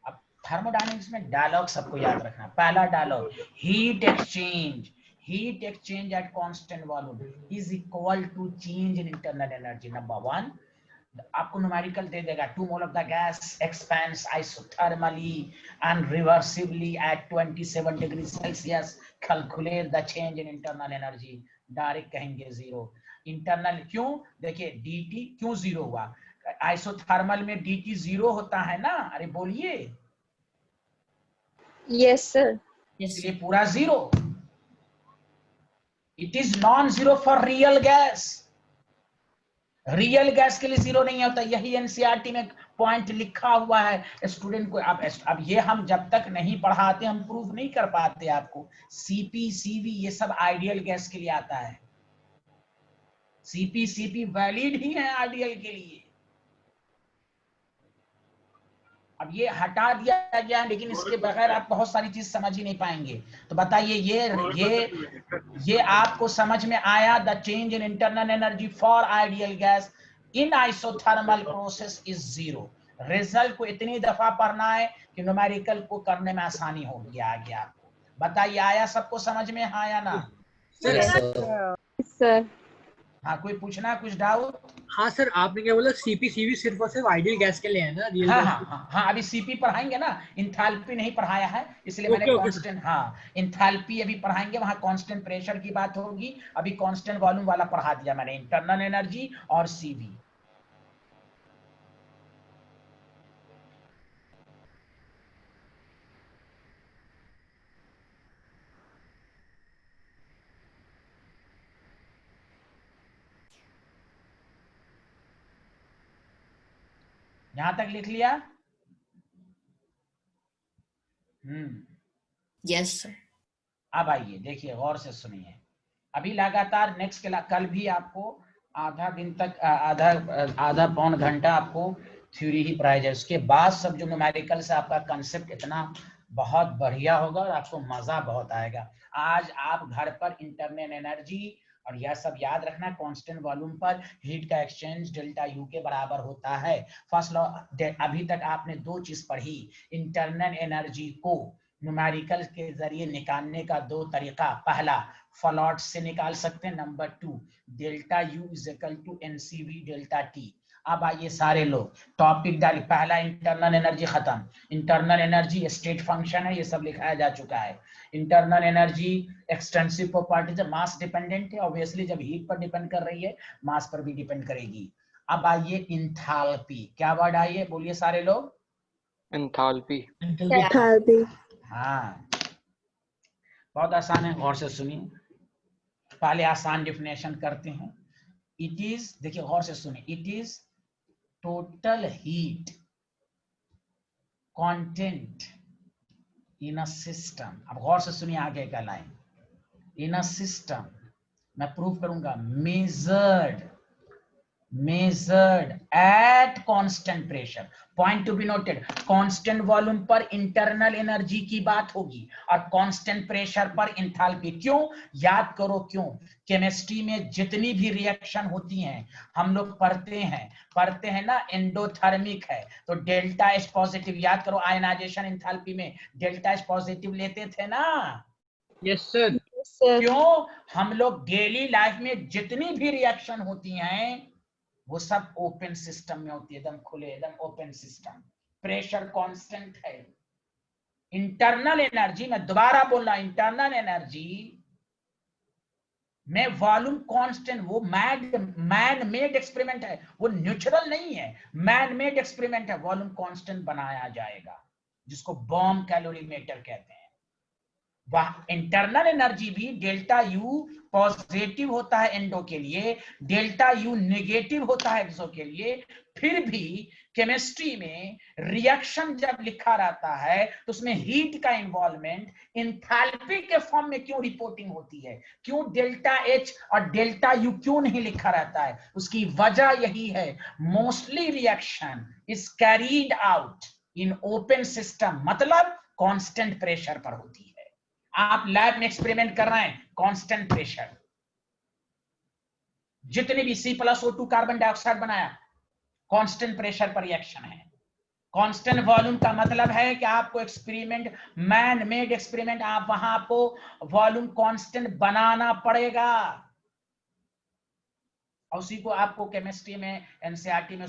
अब थर्मोडायनेमिक्स में डायलॉग सबको याद रखना। पहला dialogue, heat exchange, heat exchange at constant volume is equal to change in internal energy. Number one, आपको न्यूमेरिकल दे देगा, 2 mole of the gas expands isothermally and reversibly at 27 degree Celsius, calculate the change in internal energy. Direct कहेंगे zero. Internal क्यों? देखिए dt क्यों zero हुआ? Isothermal में dt zero होता है ना, अरे बोलिए। Yes, sir. इसलिए पूरा zero. It is non zero for real gas. Real gas के लिए जीरो नहीं होता, यही एनसीईआरटी में पॉइंट लिखा हुआ है स्टूडेंट को। अब ये हम जब तक नहीं पढ़ाते हम प्रूफ नहीं कर पाते आपको। सीपी सीवी ये सब आइडियल गैस के लिए आता है, सीपी सीपी वैलिड ही है आइडियल के लिए। अब ये हटा दिया गया है, लेकिन इसके बगैर आप बहुत सारी चीज समझ ही नहीं पाएंगे। तो बताइए, ये आपको समझ में आया? The change in internal energy for ideal gas in isothermal process is zero. Result को इतनी दफा पढ़ना है कि न्यूमेरिकल को करने में आसानी होगी आगे आपको। बताइए आया सबको समझ में, हाँ या ना? Yes, sir. Yes, sir. हाँ कोई पूछना कुछ डाउट? हाँ सर, आपने क्या बोला, सीपी सीवी सिर्फ और सिर्फ आइडियल गैस के लिए है ना, रियल हाँ गैस हाँ हाँ हाँ, अभी सीपी पढ़ाएंगे ना, इंथैल्पी नहीं पढ़ाया है इसलिए मैंने ओके, ओके। कांस्टेंट, हाँ इंथैल्पी अभी पढ़ाएंगे, वहां कांस्टेंट प्रेशर की बात होगी। अभी कांस्टेंट वॉल्यूम वाला पढ़ा दिया मैंने, इंटरनल एनर्जी और सीवी। यहां तक लिख लिया? Yes sir. अब आइए देखिए गौर से सुनिए, अभी लगातार नेक्स्ट कल भी आपको आधा दिन तक आधा पौन घंटा आपको थ्योरी ही पढ़ाई जाए। उसके बाद सब जो न्यूमेरिकल से आपका कंसेप्ट इतना बहुत बढ़िया होगा और आपको मजा बहुत आएगा। आज आप घर पर इंटरनल एनर्जी और यह सब याद रखना, कांस्टेंट वॉल्यूम पर हीट का एक्सचेंज डेल्टा यू के बराबर होता है। फर्स्ट लॉ, अभी तक आपने दो चीज पढ़ी, इंटरनल एनर्जी को न्यूमेरिकल के जरिए निकालने का दो तरीका। पहला, फॉलोट से निकाल सकते हैं। Number 2, delta U is equal to NCV delta T. अब आइए सारे लोग टॉपिक डाल, पहला इंटरनल एनर्जी खत्म। इंटरनल एनर्जी स्टेट फंक्शन है, ये सब लिखाया जा चुका है। इंटरनल एनर्जी एक्सटेंसिव प्रॉपर्टीज है, मास डिपेंडेंट है, ऑब्वियसली जब हीट पर डिपेंड कर रही है मास पर भी डिपेंड करेगी। अब आइए इंथैल्पी, क्या वर्ड आइए बोलिए सारे लोग? एंथैल्पी। Enthalpy. हाँ बहुत आसान है, गौर से सुनिए। पहले आसान डिफिनेशन करते हैं। इट इज, देखिए गौर से सुनिए, it is total heat content in a system. अब गौर से सुनिए आगे का लाइन, इन अ सिस्टम, मैं प्रूव करूंगा, measured at constant pressure, point to be noted, constant volume पर इंटरनल एनर्जी की बात होगी और कांस्टेंट प्रेशर पर इंथैल्पी। क्यों? याद करो क्यों। केमिस्ट्री में जितनी भी रिएक्शन होती हैं हम लोग पढ़ते हैं ना, एंडोथर्मिक है तो डेल्टा एच पॉजिटिव, याद करो आयनाइजेशन इंथैल्पी में डेल्टा एच पॉजिटिव लेते थे ना। Yes sir. सर क्यों? हम लोग डेली लाइफ में जितनी भी रिएक्शन होती हैं वो सब ओपन सिस्टम में होती है, एकदम खुले, एकदम ओपन सिस्टम, प्रेशर कांस्टेंट है। इंटरनल एनर्जी, मैं दोबारा बोल रहा हूं, इंटरनल एनर्जी में वॉल्यूम कांस्टेंट, वो मैन मेड एक्सपेरिमेंट है, वो न्यूट्रल नहीं है, मैन मेड एक्सपेरिमेंट है, वॉल्यूम कांस्टेंट बनाया जाएगा जिसको बॉम्ब कैलोरीमीटर कहते हैं। वह इंटरनल एनर्जी भी डेल्टा यू पॉजिटिव होता है एंडो के लिए, डेल्टा यू नेगेटिव होता है एक्सो के लिए। फिर भी केमिस्ट्री में रिएक्शन जब लिखा रहता है तो उसमें हीट का इन्वॉल्वमेंट एंथैल्पी के फॉर्म में क्यों रिपोर्टिंग होती है? क्यों डेल्टा एच और डेल्टा यू क्यों नहीं लिखा रहता है? उसकी वजह यही है, mostly reaction is carried out in open system, मतलब कांस्टेंट प्रेशर पर होती है। आप लैब में एक्सपेरिमेंट कर रहे हैं, कांस्टेंट प्रेशर, जितने भी C+O2 कार्बन डाइऑक्साइड बनाया कांस्टेंट प्रेशर पर रिएक्शन है। कांस्टेंट वॉल्यूम का मतलब है कि आपको एक्सपेरिमेंट, मैन मेड एक्सपेरिमेंट, आप वहां आपको वॉल्यूम कांस्टेंट बनाना पड़ेगा। और उसी को आपको केमिस्ट्री में एनसीईआरटी में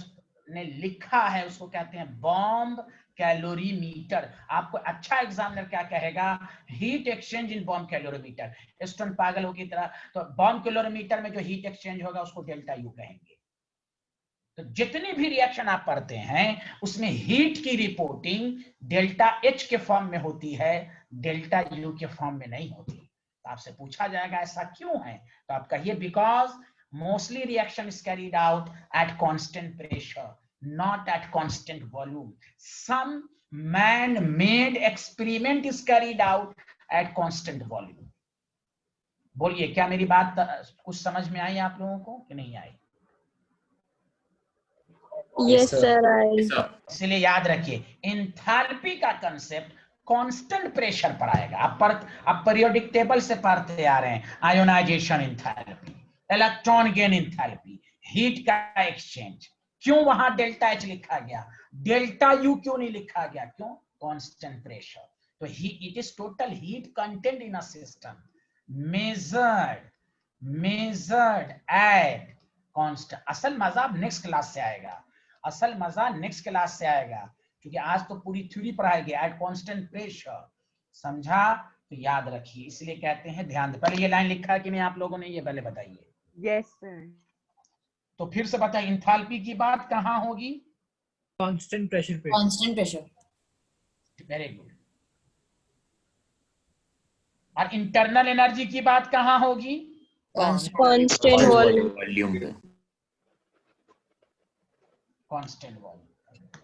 ने लिखा है, उसको कहते हैं बॉम्ब कैलोरीमीटर। आपको अच्छा एग्जामिनर क्या कहेगा? हीट एक्सचेंज इन बॉम्ब कैलोरीमीटर। स्टूडेंट पागल हो की तरह, तो बॉम्ब कैलोरीमीटर में जो हीट एक्सचेंज होगा उसको डेल्टा यू कहेंगे। तो जितनी भी रिएक्शन आप पढ़ते हैं उसमें हीट की रिपोर्टिंग डेल्टा एच के फॉर्म में होती है, डेल्टा यू के फॉर्म में नहीं होती। तो आपसे पूछा जाएगा ऐसा क्यों है, तो आप कहिए because mostly reaction is carried out at constant pressure, not at constant volume. Some man-made experiment is carried out at constant volume. बोलिए, क्या मेरी बात कुछ समझ में आई आप लोगों को कि नहीं आई? Yes sir. इसलिए याद रखिए, एंथैल्पी का कंसेप्ट कांस्टेंट प्रेशर पर आएगा। आप पीरियोडिक टेबल से पढ़ते आ रहे हैं, ionisation enthalpy, electron gain enthalpy, heat का एक्सचेंज। क्यों वहां डेल्टा एच लिखा गया, डेल्टा यू क्यों नहीं लिखा गया? क्यों? Constant pressure. तो it is total heat content in a system measured at constant. असल मजा अब नेक्स्ट क्लास से आएगा, असल मजा नेक्स्ट क्लास से आएगा, क्योंकि आज तो पूरी थ्योरी पढ़ाई गई एट कांस्टेंट प्रेशर। समझा? तो याद रखिए, इसलिए कहते हैं ध्यान दे। पहले ये लाइन लिखा है कि नहीं आप लोगों ने, ये पहले बताइए। Yes sir. तो फिर से बताइए, इंथैल्पी की बात कहां होगी? कांस्टेंट प्रेशर पे। Constant pressure. Very good. और इंटरनल एनर्जी की बात कहां होगी? Constant volume. Constant volume.